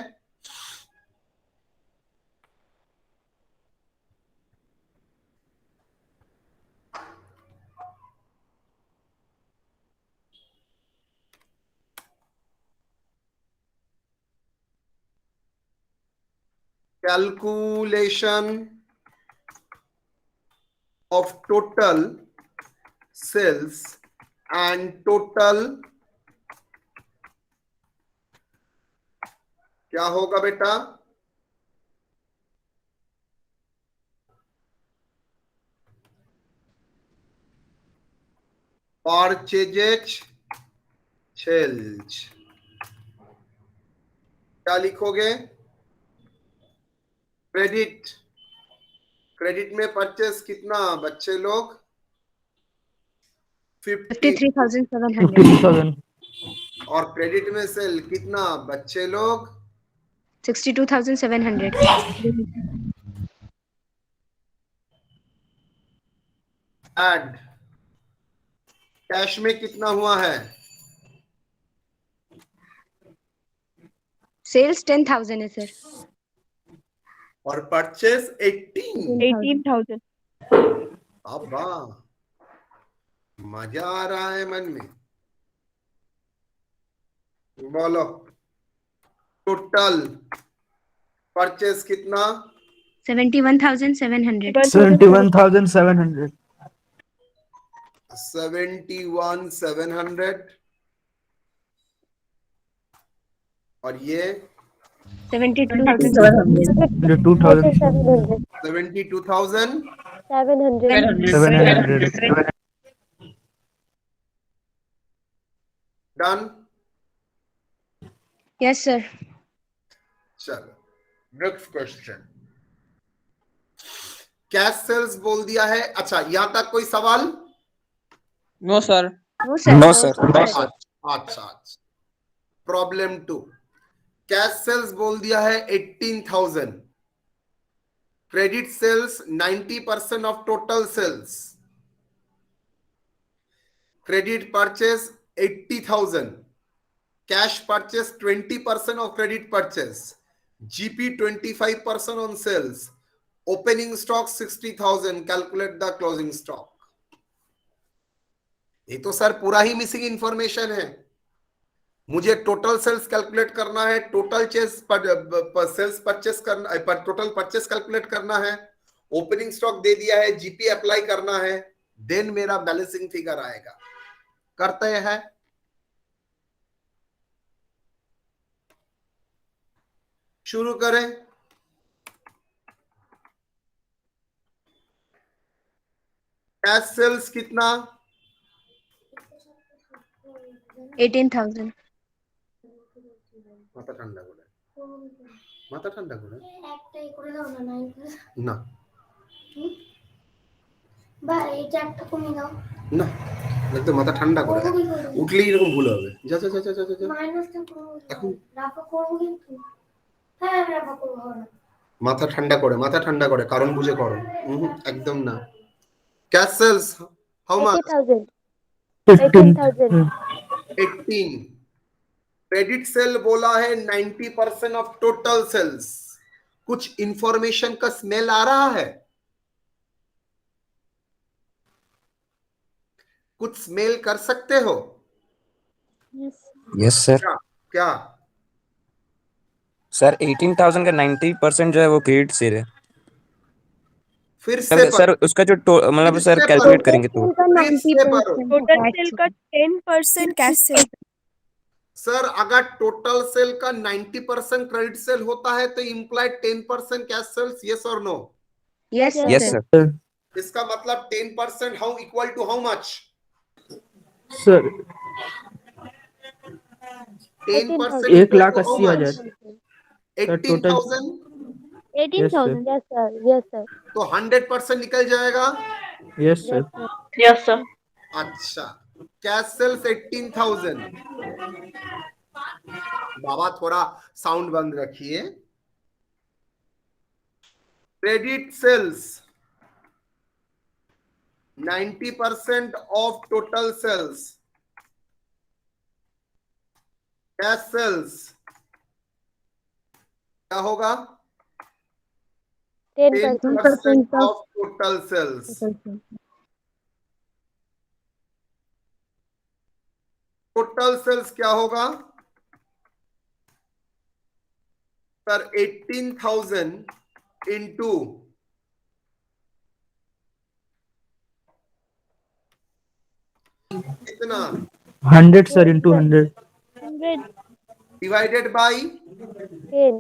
Calculation of total sales and total, क्या होगा बेटा? Purchases sales. क्या लिखोगे? क्रेडिट, क्रेडिट में परचेस कितना बच्चे लोग? 50। 53,700. 52,000. और क्रेडिट में सेल कितना बच्चे लोग? 62,700. ऐड, कैश में कितना हुआ है? सेल्स 10,000 है सर. और परचेस 18। 18,000. अब मजा आ रहा है मन में। बोलो, टोटल परचेस कितना? 71,700. 71,700. 71,700। और ये 72,700. 2,000. 72,700। 700. डन। Yes sir. चलो नेक्स्ट क्वेश्चन। कैश सेल्स बोल दिया है। अच्छा, यहां तक कोई सवाल? No sir. No sir. No sir. अच्छा, प्रॉब्लम 2। कैश सेल्स बोल दिया है 18,000। Credit sales 90% of total sales. Credit purchase 80,000। Cash purchase 20% of credit purchase. GP 25% on sales. Opening stock 60,000। Calculate the closing stock. ये तो सर पूरा ही missing information है। मुझे total sales calculate करना है, टोटल सेल्स परचेस करना, टोटल परचेस कैलकुलेट करना है, ओपनिंग स्टॉक दे दिया है, जीपी अप्लाई करना है, देन मेरा बैलेंसिंग फिगर आएगा। करते हैं। शुरू करें। कैश सेल्स कितना? 18,000. माथा ठंडा করে, মাথা ঠান্ডা করে একটাই করে দাও না। না বা এটা একটা কমিয়ে দাও না, একদম মাথা ঠান্ডা করে। উঠলেই এরকম ভুল হবে। যা যা যা যা যা যা মাইনাসটা করব এখন, রাফা করব কিন্তু। হ্যাঁ রাফা করব না। মাথা ঠান্ডা করে কারণ বুঝে করো। একদম না। Cash sales how much? 80,000. 18,000. 18। Credit sale बोला है 90% ऑफ टोटल सेल्स। कुछ इंफॉर्मेशन का स्मेल आ रहा है? कुछ स्मेल कर सकते हो? Yes sir. क्या? सर 18,000 का 90% जो है वो क्रेडिट सेल है। फिर से सर उसका जो मतलब सर कैलकुलेट करेंगे तो फिर से पढ़ो। टोटल सेल का 10% कैश सेल. सर अगर टोटल सेल का 90% क्रेडिट सेल होता है तो इंप्लाइड 10% कैश सेल्स, यस और no? Yes yes sir. Sir. इसका मतलब 10% how equal to how much? Sir, 10% 1,80,000. 18,000। 18,000. Yes sir. Yes sir. तो 100% निकल जाएगा। Yes, sir. Yes sir. अच्छा, कैश सेल्स 18,000। बाबा थोड़ा साउंड बंद रखिए। Credit sales 90% of total sales. Cash sales क्या होगा? 10% of total sales. Total sales क्या होगा? सर 18,000 इंटू कितना 100 sir into 100. 100. Divided by 10.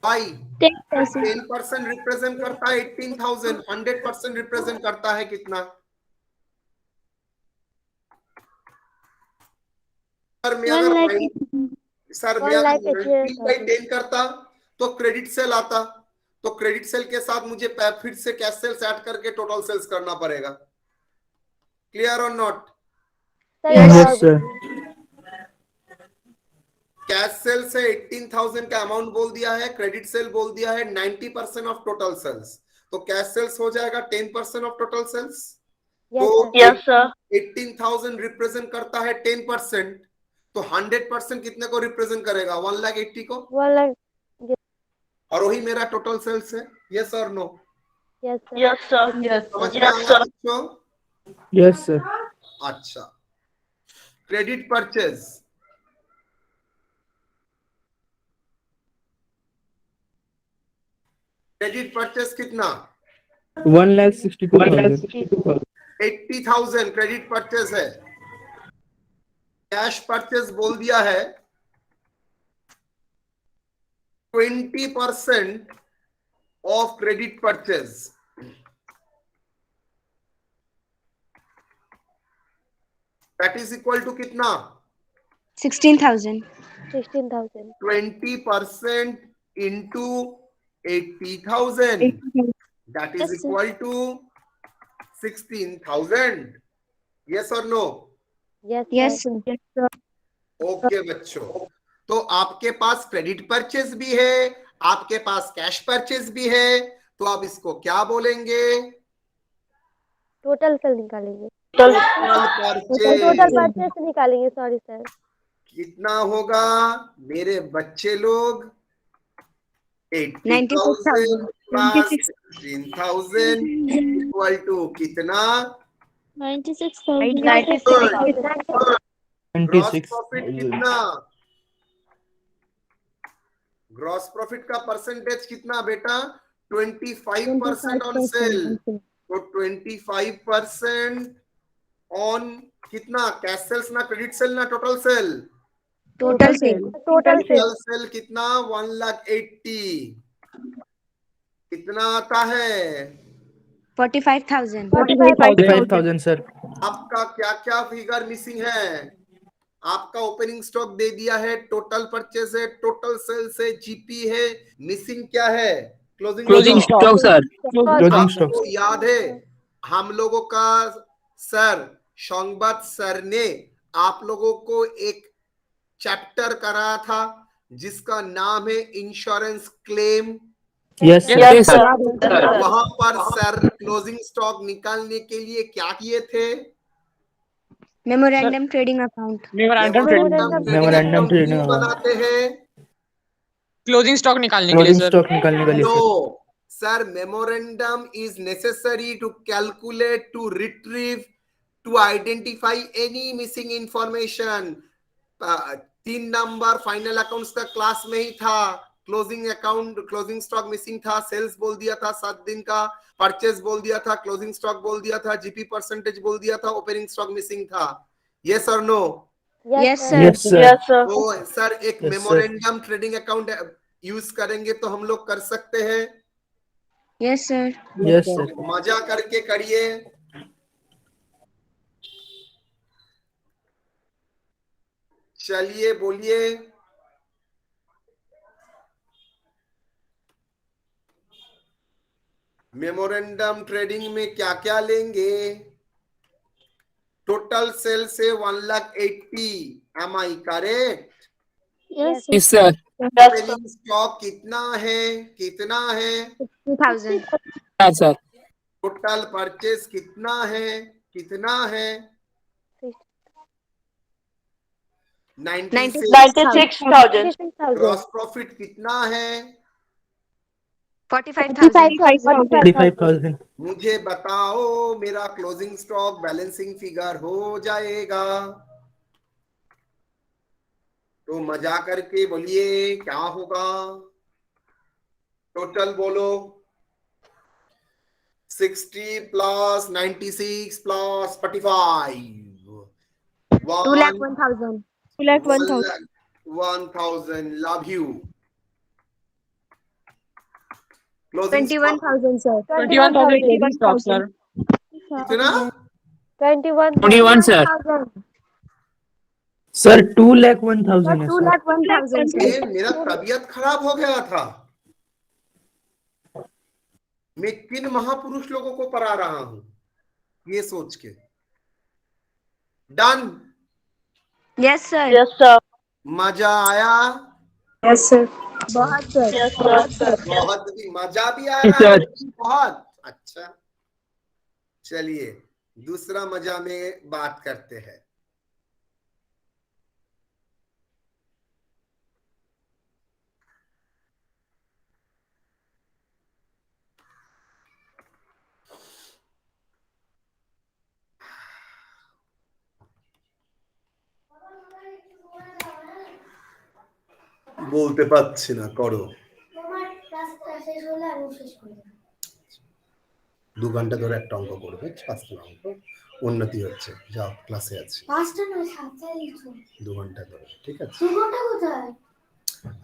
By 10%. 10% represent करता है 18,000, 100% रिप्रेजेंट करता है कितना? सर मैं 1 अगर lakh. 90 by 10 करता तो क्रेडिट सेल आता, तो क्रेडिट सेल के साथ मुझे फिर से कैश सेल्स ऐड करके टोटल सेल्स करना पड़ेगा। क्लियर और not? Yes sir. Cash cell से 18,000 का अमाउंट बोल दिया है, क्रेडिट सेल बोल दिया है 90% ऑफ टोटल सेल्स, तो कैश सेल्स हो जाएगा 10% ऑफ टोटल सेल्स। तो Yes sir. 18,000 रिप्रेजेंट करता है 10%, तो 100% कितने को रिप्रेजेंट करेगा? 1,80,000 को, 1 lakh. और वही मेरा टोटल सेल्स है। यस और no? Yes sir. Yes sir. समझ में आया बच्चों? Yes sir. अच्छा, क्रेडिट परचेज, क्रेडिट परचेज कितना? 1,62,000. 80,000 क्रेडिट परचेज है। कैश परचेज बोल दिया है 20% of credit purchase, that is equal to कितना? 16,000. 16,000. 20% into 80,000, that is Yes, sir. equal to 16,000. Yes or no? Yes sir. Yes. Okay बच्चों, तो आपके पास क्रेडिट परचेज भी है, आपके पास कैश परचेज भी है, तो आप इसको क्या बोलेंगे? टोटल सेल निकालेंगे। टोटल टोटल परचेज परचेस निकालेंगे, सॉरी सर। कितना होगा मेरे बच्चे लोग? 80,000 प्लस 16,000 इक्वल टू कितना? 96,000. ग्रॉस प्रॉफिट कितना? ग्रॉस प्रॉफिट का परसेंटेज कितना बेटा? 25% ऑन सेल, तो 25% ऑन कितना? कैश सेल्स ना क्रेडिट सेल ना total sale? Total sale. Total sale total sale कितना? 1,80,000। कितना आता है? 45,000. 45,000 sir. आपका क्या क्या फिगर मिसिंग है? आपका ओपनिंग स्टॉक दे दिया है, टोटल परचेज है, टोटल सेल्स है, जीपी है, मिसिंग क्या है? Closing stock sir. Closing stock. आपको याद है हम लोगों का सर संगबाद सर ने आप लोगों को एक चैप्टर कराया था जिसका नाम है insurance claim. Yes sir. Yes sir. वहां पर सर क्लोजिंग स्टॉक निकालने के लिए क्या किए थे? Memorandum trading account. Memorandum trading account. बनाते हैं क्लोजिंग स्टॉक निकालने के लिए Closing सर. stock निकालने के लिए sir. No, sir, memorandum is necessary to calculate, to retrieve, to identify any missing information. 3 number final accounts का क्लास में ही था। Closing account, closing stock missing था, सेल्स बोल दिया था 7 दिन का, परचेज बोल दिया था, क्लोजिंग स्टॉक बोल दिया था, जीपी परसेंटेज बोल दिया था, ओपनिंग स्टॉक मिसिंग था। यस और no? Yes sir. Yes sir. तो सर एक Yes, sir. Memorandum trading account use करेंगे तो हम लोग कर सकते हैं। Yes sir. Yes sir. मजा करके करिए। चलिए बोलिए। मेमोरेंडम ट्रेडिंग में क्या क्या लेंगे? टोटल सेल से 1,80,000, am I correct? Yes sir. Opening stock कितना है? कितना है? 2,000. सर। टोटल परचेज कितना है? कितना है? 96,000। 96,000. ग्रॉस प्रॉफिट कितना है? 45,000. 45,000. मुझे बताओ, मेरा क्लोजिंग स्टॉक बैलेंसिंग फिगर हो जाएगा। तो मजा करके बोलिए क्या होगा। टोटल बोलो। 60 plus 96 plus 45 2,01,000. 2,01,000. 1,000. Love you. Closing stock 21,000, sir. 21,000 closing stock, sir. कितना? 21, sir. 21,000. सर 2,01,000 है सर। 2,01,000, sir. ये मेरा तबीयत खराब हो गया था। मैं किन महापुरुष लोगों को पढ़ा रहा हूं ये सोच के। Done. Yes, sir. Yes, sir. मजा आया? Yes, sir. बहुत, sir. Yes, sir. बहुत भी मजा भी आ रहा है बहुत अच्छा। चलिए दूसरा मजा में बात करते हैं। বলতে পারছি না করো। 2 ঘন্টা ধরে একটা অঙ্ক করবে 5টা অঙ্ক উন্নতি হচ্ছে। যাও ক্লাসে আছি 2 ঘন্টা ধরে ঠিক আছে।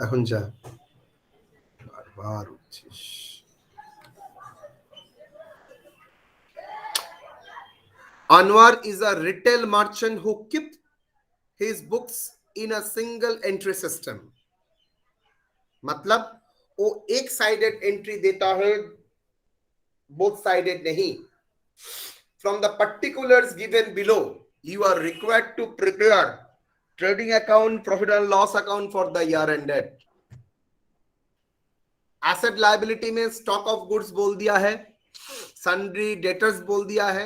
এখন যা বারবার উঠছিস। Anwar is a retail merchant who kept his books in a single entry system. मतलब वो एक साइडेड एंट्री देता है, both sided नहीं। From the particulars given below, you are required to prepare trading account, profit and loss account for the year ended. Asset liability में stock of goods बोल दिया है, sundry debtors बोल दिया है,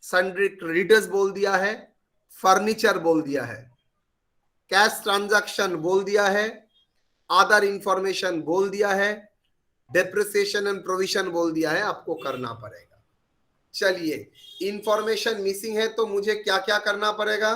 sundry creditors बोल दिया है, furniture बोल दिया है, कैश ट्रांजैक्शन बोल दिया है, अदर इंफॉर्मेशन बोल दिया है, डेप्रिसिएशन एंड प्रोविजन बोल दिया है। आपको करना पड़ेगा। चलिए इंफॉर्मेशन मिसिंग है तो मुझे क्या क्या करना पड़ेगा?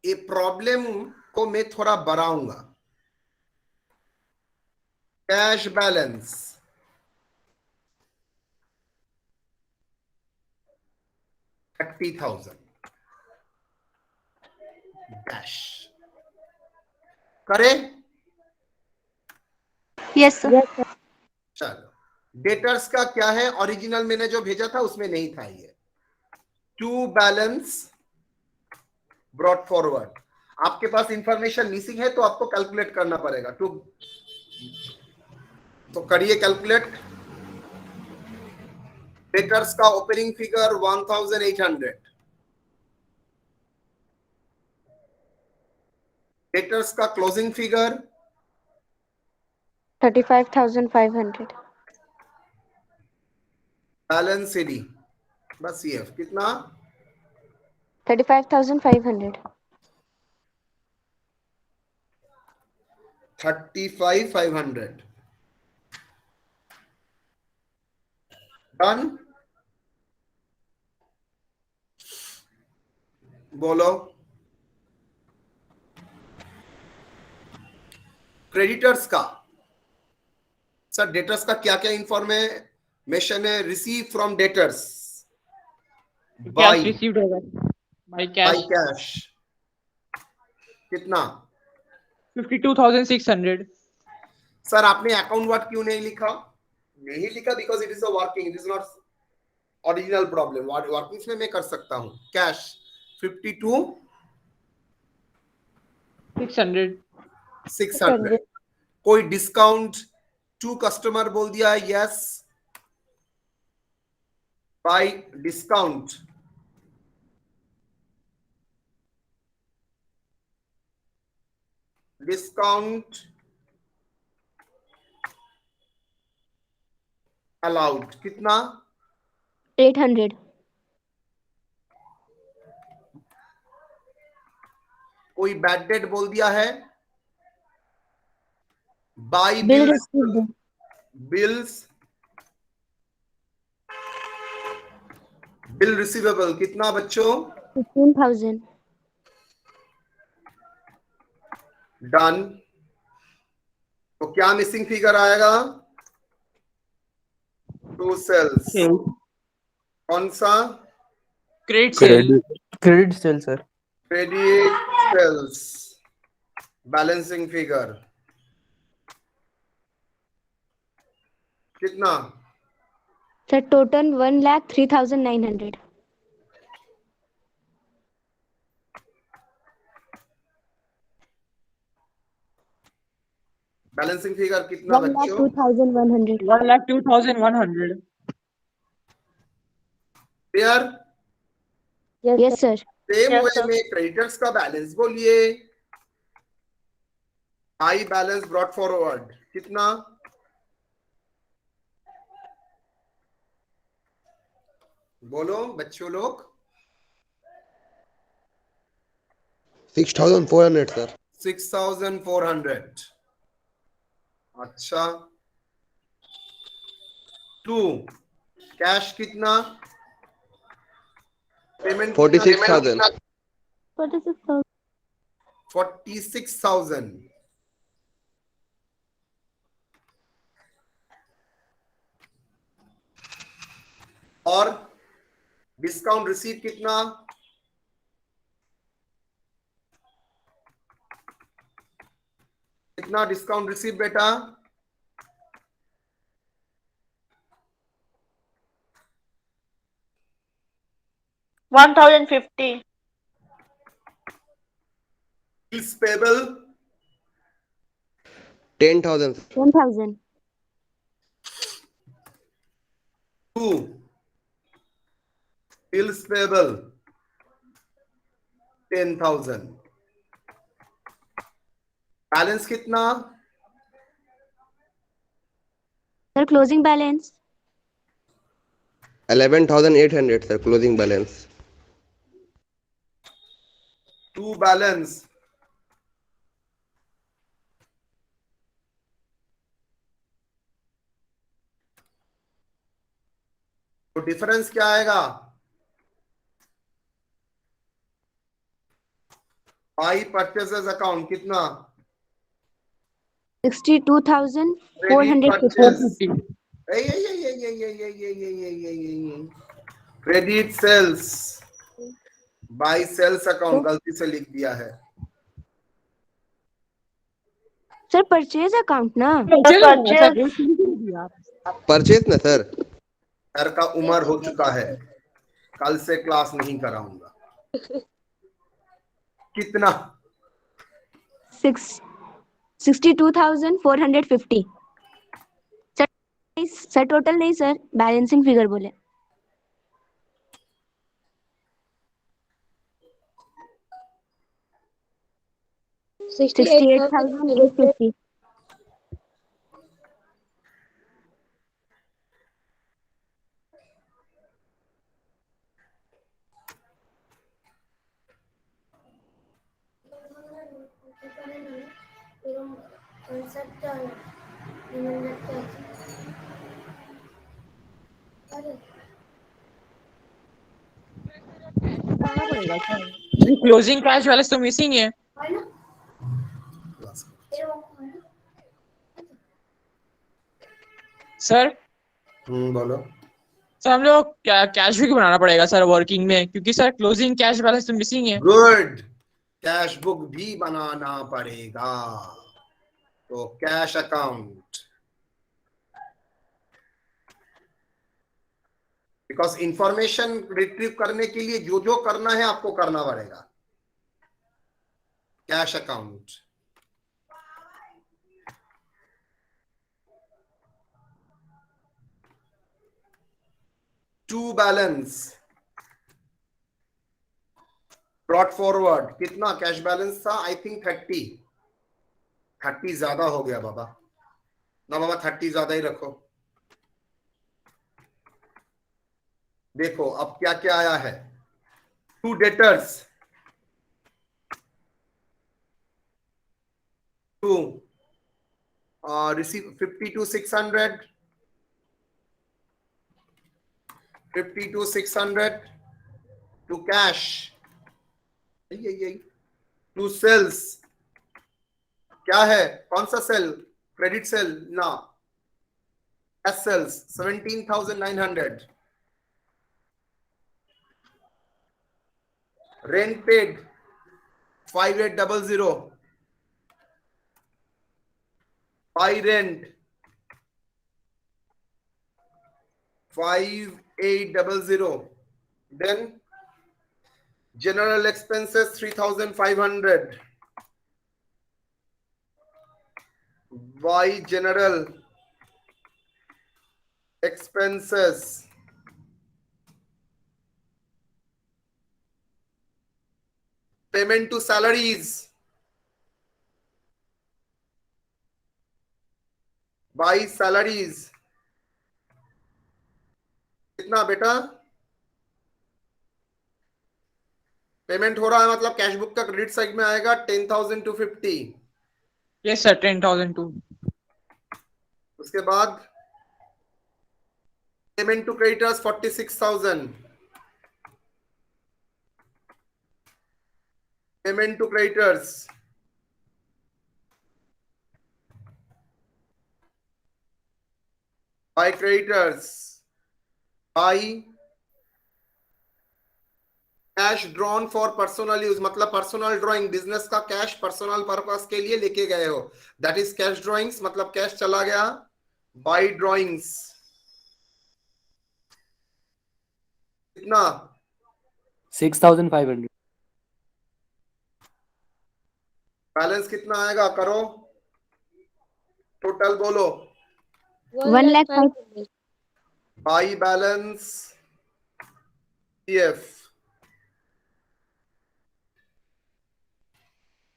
ये प्रॉब्लम को मैं थोड़ा बढ़ाऊंगा। कैश बैलेंस 30,000 डैश करे। Yes, sir. Yes, sir. चलो डेटर्स का क्या है? ओरिजिनल मैंने जो भेजा था उसमें नहीं था ये। To balance brought forward. आपके पास इंफॉर्मेशन मिसिंग है तो आपको कैलकुलेट करना पड़ेगा। टू तो करिए कैलकुलेट। डेटर्स का ओपनिंग फिगर 1,800, डेटर्स का क्लोजिंग फिगर 35,500. बैलेंस सीडी बस ये कितना? 35,500. 35,500 डन। बोलो क्रेडिटर्स का। सर डेटर्स का क्या क्या इंफॉर्मेशन है? Receive from debtors cash by received होगा बाय कैश कैश कितना? 52,600. सर आपने अकाउंट वर्ड क्यों नहीं लिखा? नहीं लिखा because it is a working, it is not original problem workings में मैं कर सकता हूं। कैश 52 600। कोई डिस्काउंट टू कस्टमर बोल दिया है यस। बाय डिस्काउंट अलाउड कितना? 800. कोई बैड डेट बोल दिया है। By Bill received. Bill receivable कितना बच्चों? 15,000. डन। तो क्या मिसिंग फिगर आएगा? 2 सेल्स। कौन सा? Credit sale. Credit sale sir. Credit sales. Balancing figure कितना? Sir, total 1,03,900. बैलेंसिंग फिगर कितना बच्चों? 1,02,100. 1,02,100। Clear? Yes, sir. Same way में क्रेडिटर्स का बैलेंस बोलिए। आई बैलेंस ब्रॉट फॉरवर्ड कितना? बोलो बच्चों लोग। 6,400 सर। 6,400। अच्छा। 2 कैश कितना? पेमेंट 46,000। 46,000. 46,000। और डिस्काउंट रिसीव कितना? कितना डिस्काउंट रिसीव बेटा? 1,050. Bills payable 10,000। 10,000. 2 bills payable 10,000। Balance कितना? Sir, closing balance. 11,800 sir closing balance. 2 balance तो डिफरेंस क्या आएगा? आई परचेसेस अकाउंट कितना? 62,450. Credit sales by sales account गलती से लिख दिया है। Sir, purchase account ना? परचेज ना सर। सर का उम्र हो चुका है, कल से क्लास नहीं कराऊंगा। कितना? 62,450. सर टोटल नहीं सर, बैलेंसिंग फिगर बोले। $68,850. क्लोजिंग कैश बैलेंस तो मिसिंग है सर। बोलो। सर हम लोग कैश बुक बनाना पड़ेगा सर वर्किंग में, क्योंकि सर क्लोजिंग कैश बैलेंस तो मिसिंग है। गुड। कैश बुक भी बनाना पड़ेगा। तो cash account because information retrieve करने के लिए जो जो करना है आपको करना पड़ेगा. Cash account, to balance brought forward. कितना कैश बैलेंस था? आई थिंक 30 ज्यादा हो गया बाबा. ना बाबा 30 ज्यादा ही रखो. देखो अब क्या क्या आया है. To debtors, to receive 52,600, 52,600 to cash. यही टू सेल्स. क्या है? कौन सा सेल? क्रेडिट सेल ना, cash sales 17,900. Rent paid 5800. By rent 5800. Then general expenses 3,500. By general expenses payment to salaries by salaries. कितना बेटा पेमेंट हो रहा है? मतलब कैश बुक का क्रेडिट साइड में आएगा 10,250. Yes sir 10,002. उसके बाद payment to creditors 46,000. Payment to creditors by creditors by cash drawn for personal use. मतलब पर्सनल ड्रॉइंग, बिजनेस का कैश पर्सनल पर्पस के लिए लेके गए हो, दैट इज कैश ड्रॉइंग्स. मतलब कैश चला गया. बाय ड्रॉइंग्स कितना? 6,500. बैलेंस कितना आएगा? करो टोटल बोलो. 1,05,000. By balance PF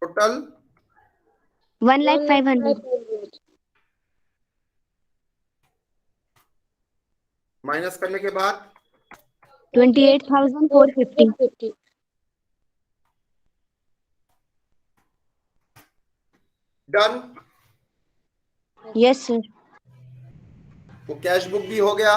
total 1,05,000. Minus करने के बाद 28,450. डन. Yes, sir. वो कैश बुक भी हो गया.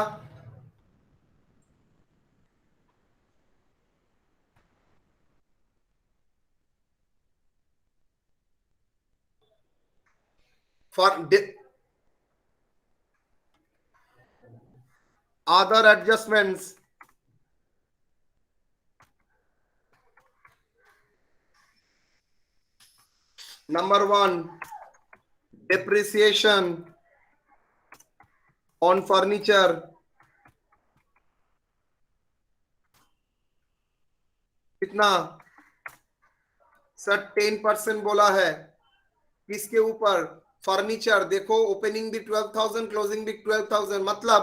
For other adjustments, number 1 depreciation on furniture. कितना? सर 10% बोला है. किसके ऊपर? फर्नीचर. देखो ओपनिंग भी 12,000, क्लोजिंग भी 12,000. मतलब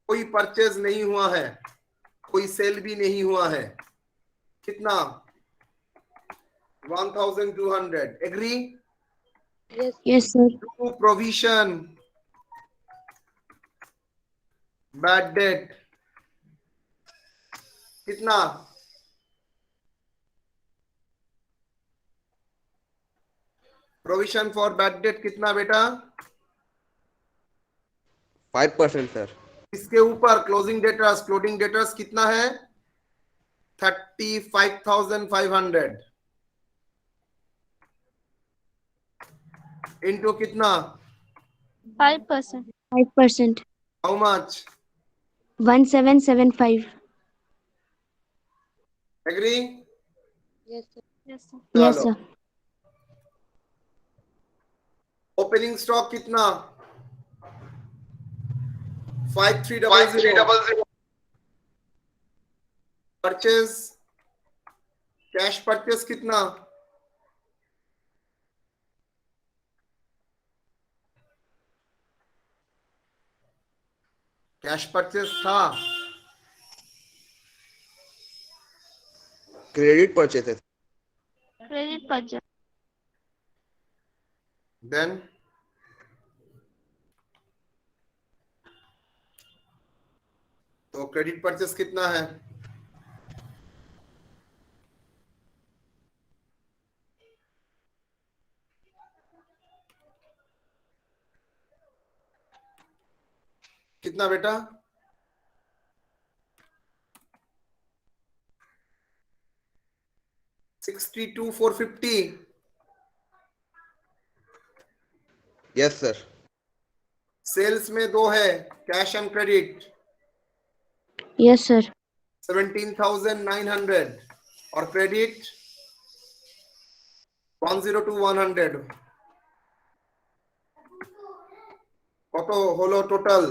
कोई परचेज नहीं हुआ है, कोई सेल भी नहीं हुआ है. कितना? 1,200. Agree? Yes, sir. To provision bad debt. कितना? प्रोविजन फॉर बैड डेट कितना बेटा? 5% सर. इसके ऊपर क्लोजिंग डेटर्स, क्लोजिंग डेटर्स कितना है? 35,500 इनटू कितना? 5%. 5%. How much? 1,775. Agree? Yes, sir. Yes, चलो. sir. ओपनिंग स्टॉक कितना? 5300 परचेज, कैश परचेज कितना? कैश परचेज था, Credit purchases. Credit purchase. Then तो क्रेडिट परचेज कितना है? कितना बेटा? 62,450। Yes, sir. सेल्स में दो है, cash and credit, Yes, sir. 17,900 और क्रेडिट 102,100। কত হলো টোটাল?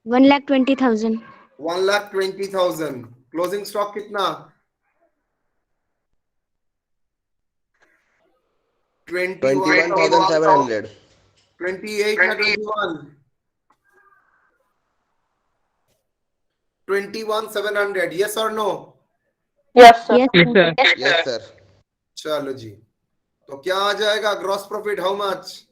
1,20,000. 1,20,000। क्लोजिंग स्टॉक कितना? 21,700. 28,21, 21,700। यस और no? Yes, Yes, sir. sir. Yes, sir. चलो जी, तो क्या आ जाएगा? Gross profit how much?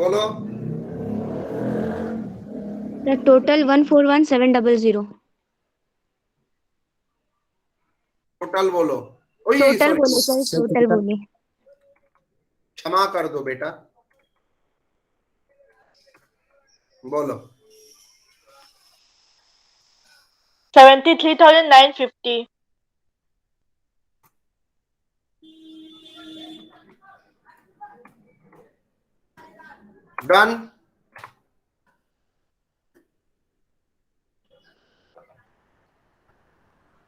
बोलो। The total 141,700. टोटल बोलो। ओए Total सॉरी, बोले सर, total बोले. क्षमा कर दो बेटा, बोलो। 73,950. Done.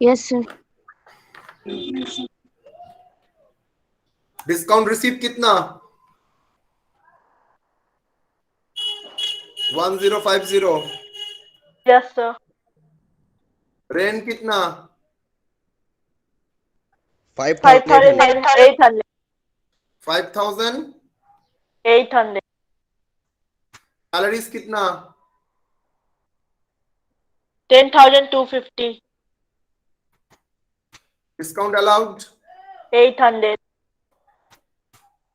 Yes, sir. Discount receive कितना? 1050। Yes, sir. रेन कितना? 5,800. 5,800. 5,800। सैलरीज कितना? 10,250. Discount allowed? 800.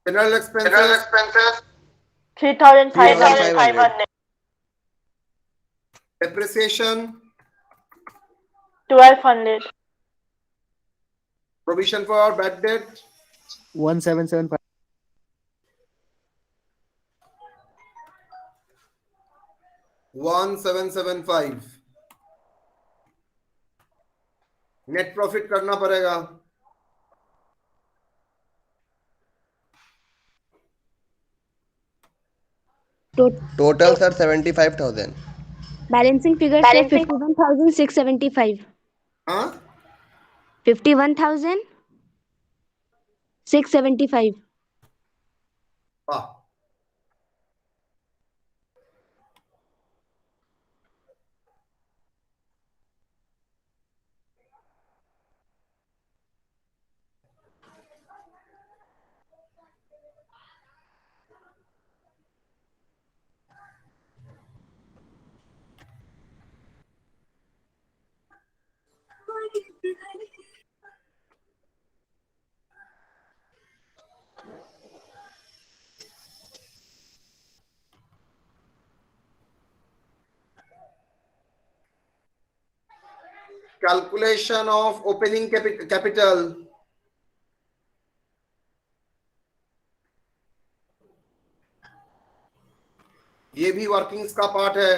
General expenses? 3,500. Depreciation? 1,200. Provision for bad date? 1775. 1775। Net profit करना पड़ेगा। Total, sir, 75,000. Balancing figure say 51,675. हाँ, 51,675. वाह। Calculation of opening capital. ये भी वर्किंग्स का पार्ट है।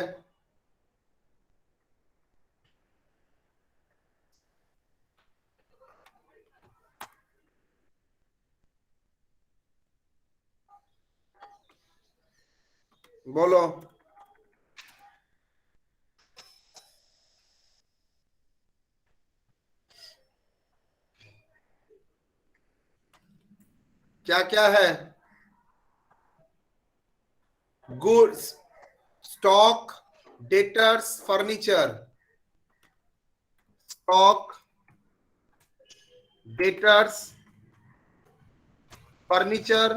बोलो। क्या क्या है? Goods, stock, debtors, furniture, stock, debtors, furniture,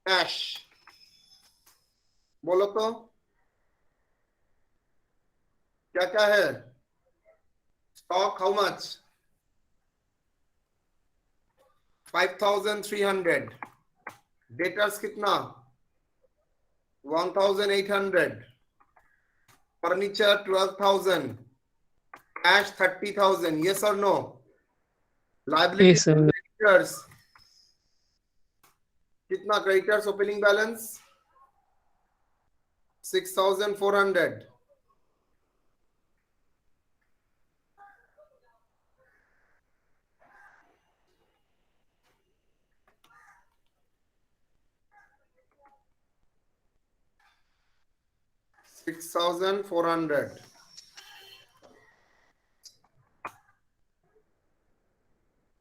cash. बोलो तो क्या क्या है? Stock how much? 5300। डेटर्स कितना? 1800। फर्नीचर 12000। कैश 30000। यस और no? Liability Yes, sir. Creditors कितना? Creditors opening balance 6400। $6,400।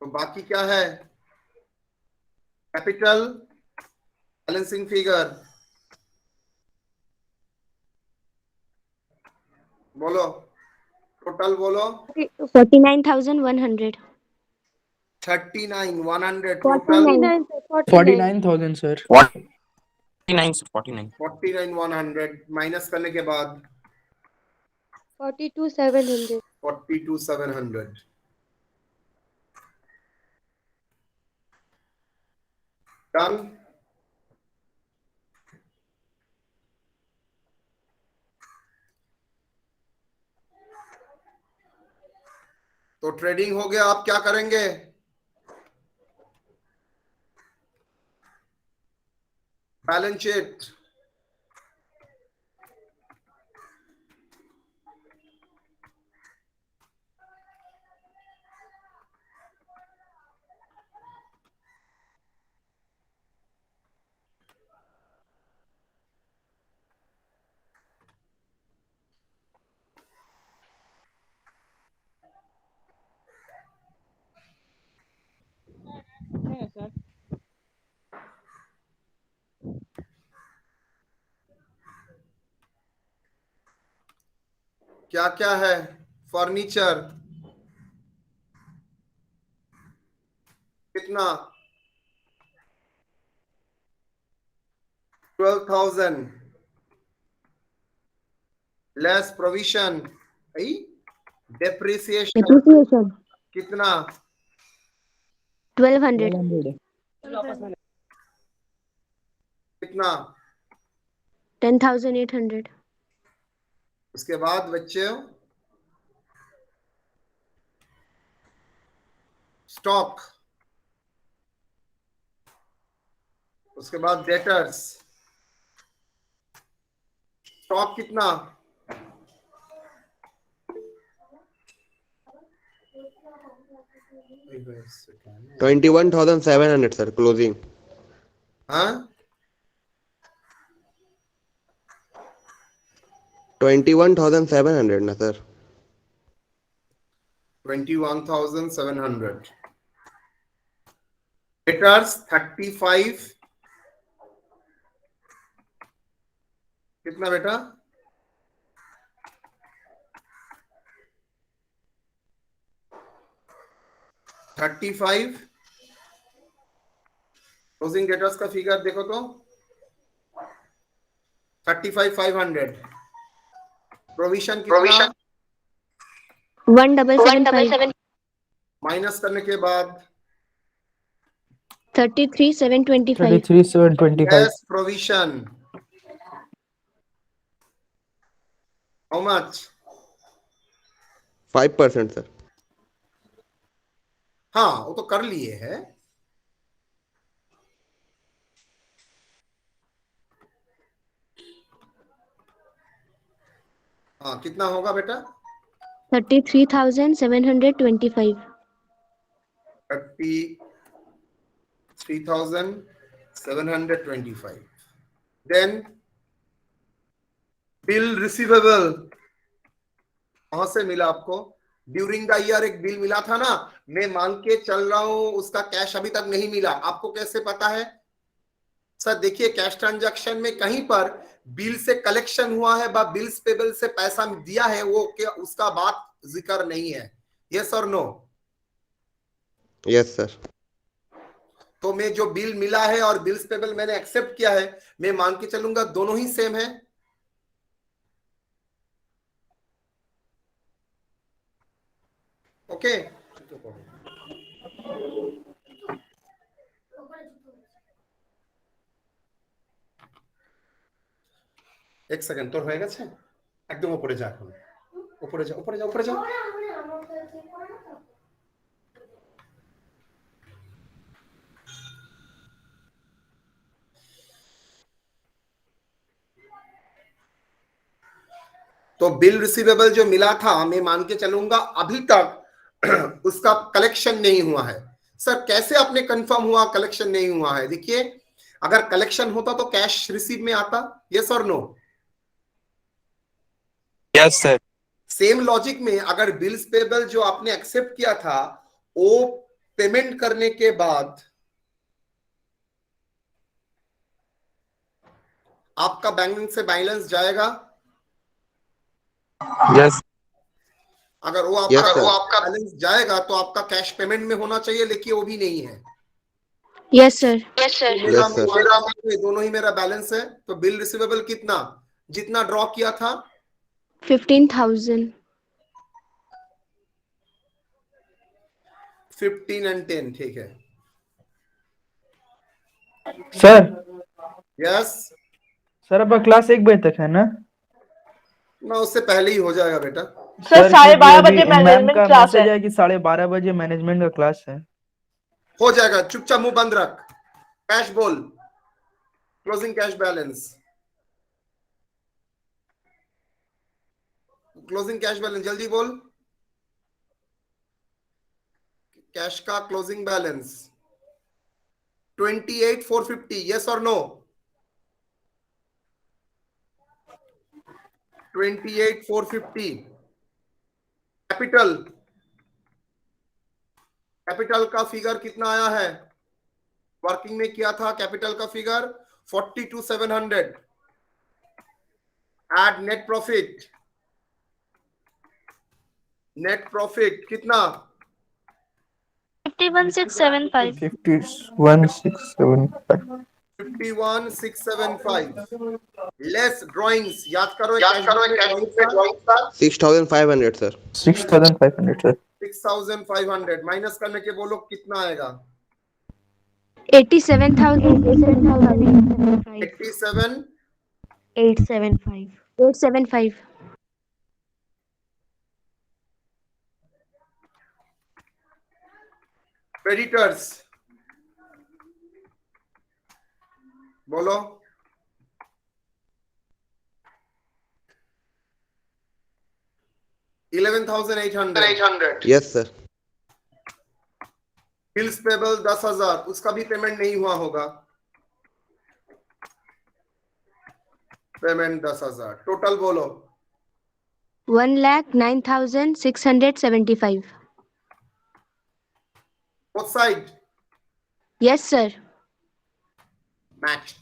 तो बाकी क्या है? कैपिटल, बैलेंसिंग फिगर बोलो, टोटल बोलो। 49,100. 39,100 टोटल। 49,000 sir. 49 49,100 माइनस करने के बाद 42,700. 42,700। डन। तो ट्रेडिंग हो गया। आप क्या करेंगे? बैलेंस शीट, है सर। क्या क्या है? फर्नीचर कितना? 12,000 लेस प्रोविजन। डेप्रिसिएशन Depreciation कितना? 1,200. कितना? 10,800. उसके बाद बच्चे स्टॉक, उसके बाद डेटर्स। स्टॉक कितना? $21,700 sir. Closing. हाँ 21,700 ना sir. 21,700। डेटर्स 35। कितना बेटा? 35। क्लोजिंग डेटर्स का फिगर देखो तो 35,500। प्रोविजन कितना? 1,775. माइनस करने के बाद 33,725. 33,725. Less provision how much? 5% sir. हाँ वो तो कर लिए है। हाँ कितना होगा बेटा? 33,725. 33,725। देन बिल रिसीवेबल कहां से मिला आपको? ड्यूरिंग द ईयर एक बिल मिला था ना, मैं मान के चल रहा हूं उसका कैश अभी तक नहीं मिला। आपको कैसे पता है? सर देखिए कैश ट्रांजैक्शन में कहीं पर बिल से कलेक्शन हुआ है बा बिल्स पेबल से पैसा दिया है, वो क्या उसका बात जिक्र नहीं है। यस और नो? Yes sir. तो मैं जो बिल मिला है और बिल्स पेबल मैंने एक्सेप्ट किया है, मैं मान के चलूंगा दोनों ही सेम है। ओके एक সেকেন্ড, তোর হয়ে গেছে? একদম উপরে যা, এখন উপরে যা, উপরে যা, উপরে যা। तो बिल रिसीवेबल जो मिला था, मैं मान के चलूंगा अभी तक उसका कलेक्शन नहीं हुआ है। सर कैसे आपने कंफर्म हुआ कलेक्शन नहीं हुआ है? देखिए अगर कलेक्शन होता तो कैश रिसीव में आता। यस और no? Yes sir. Same logic में अगर बिल्स पेबल जो आपने एक्सेप्ट किया था, वो पेमेंट करने के बाद आपका बैंक से बैलेंस जाएगा। यस। अगर वो आपका बैलेंस जाएगा तो आपका कैश पेमेंट में होना चाहिए, लेकिन वो भी नहीं है। Yes sir. Yes, sir. दोनों ही मेरा बैलेंस है। तो बिल रिसीवेबल कितना, जितना ड्रॉ किया था 15,000। 15 and 10, ठीक है। सर यस सर अब क्लास 1 बजे तक है ना? ना, उससे पहले ही हो जाएगा बेटा। सर 12:30 बजे मैनेजमेंट क्लास है कि 12:30 बजे मैनेजमेंट का क्लास है? हो जाएगा, चुपचाप मुंह बंद रख। कैश बोल, closing cash balance, closing cash balance जल्दी बोल। कैश का क्लोजिंग बैलेंस 28,450। यस और नो? 28,450। कैपिटल, कैपिटल का फिगर कितना आया है? वर्किंग में किया था कैपिटल का figure 42,700। Add net profit, net profit कितना? 51,675। 51,675। 51,675 लेस ड्राइंग्स। याद करो, 6,500 सर। 6,500 सर। 6,500 माइनस करने के बोलो कितना आएगा? 87,875। 87 875। क्रेडिटर्स बोलो। 11,800। Yes sir. बिल्स पेबल 10,000, उसका भी पेमेंट नहीं हुआ होगा। पेमेंट 10,000। टोटल बोलो। 1,09,675। Both side yes sir. Matched.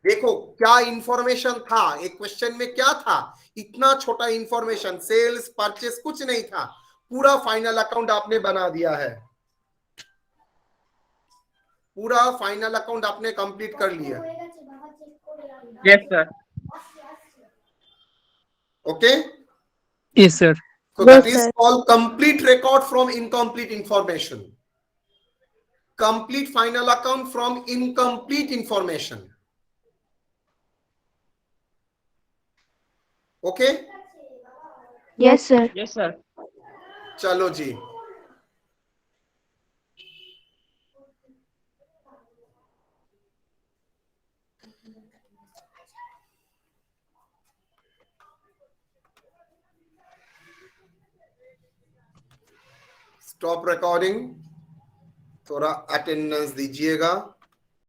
देखो क्या इंफॉर्मेशन था एक क्वेश्चन में, क्या था? इतना छोटा इंफॉर्मेशन, सेल्स परचेस कुछ नहीं था, पूरा फाइनल अकाउंट आपने बना दिया है। पूरा फाइनल अकाउंट आपने कंप्लीट कर लिया। Yes sir. Okay, yes sir. so that is called complete record from incomplete information, complete final account from incomplete information. Okay yes sir. Yes sir. चलो जी, स्टॉप रिकॉर्डिंग, थोड़ा अटेंडेंस दीजिएगा।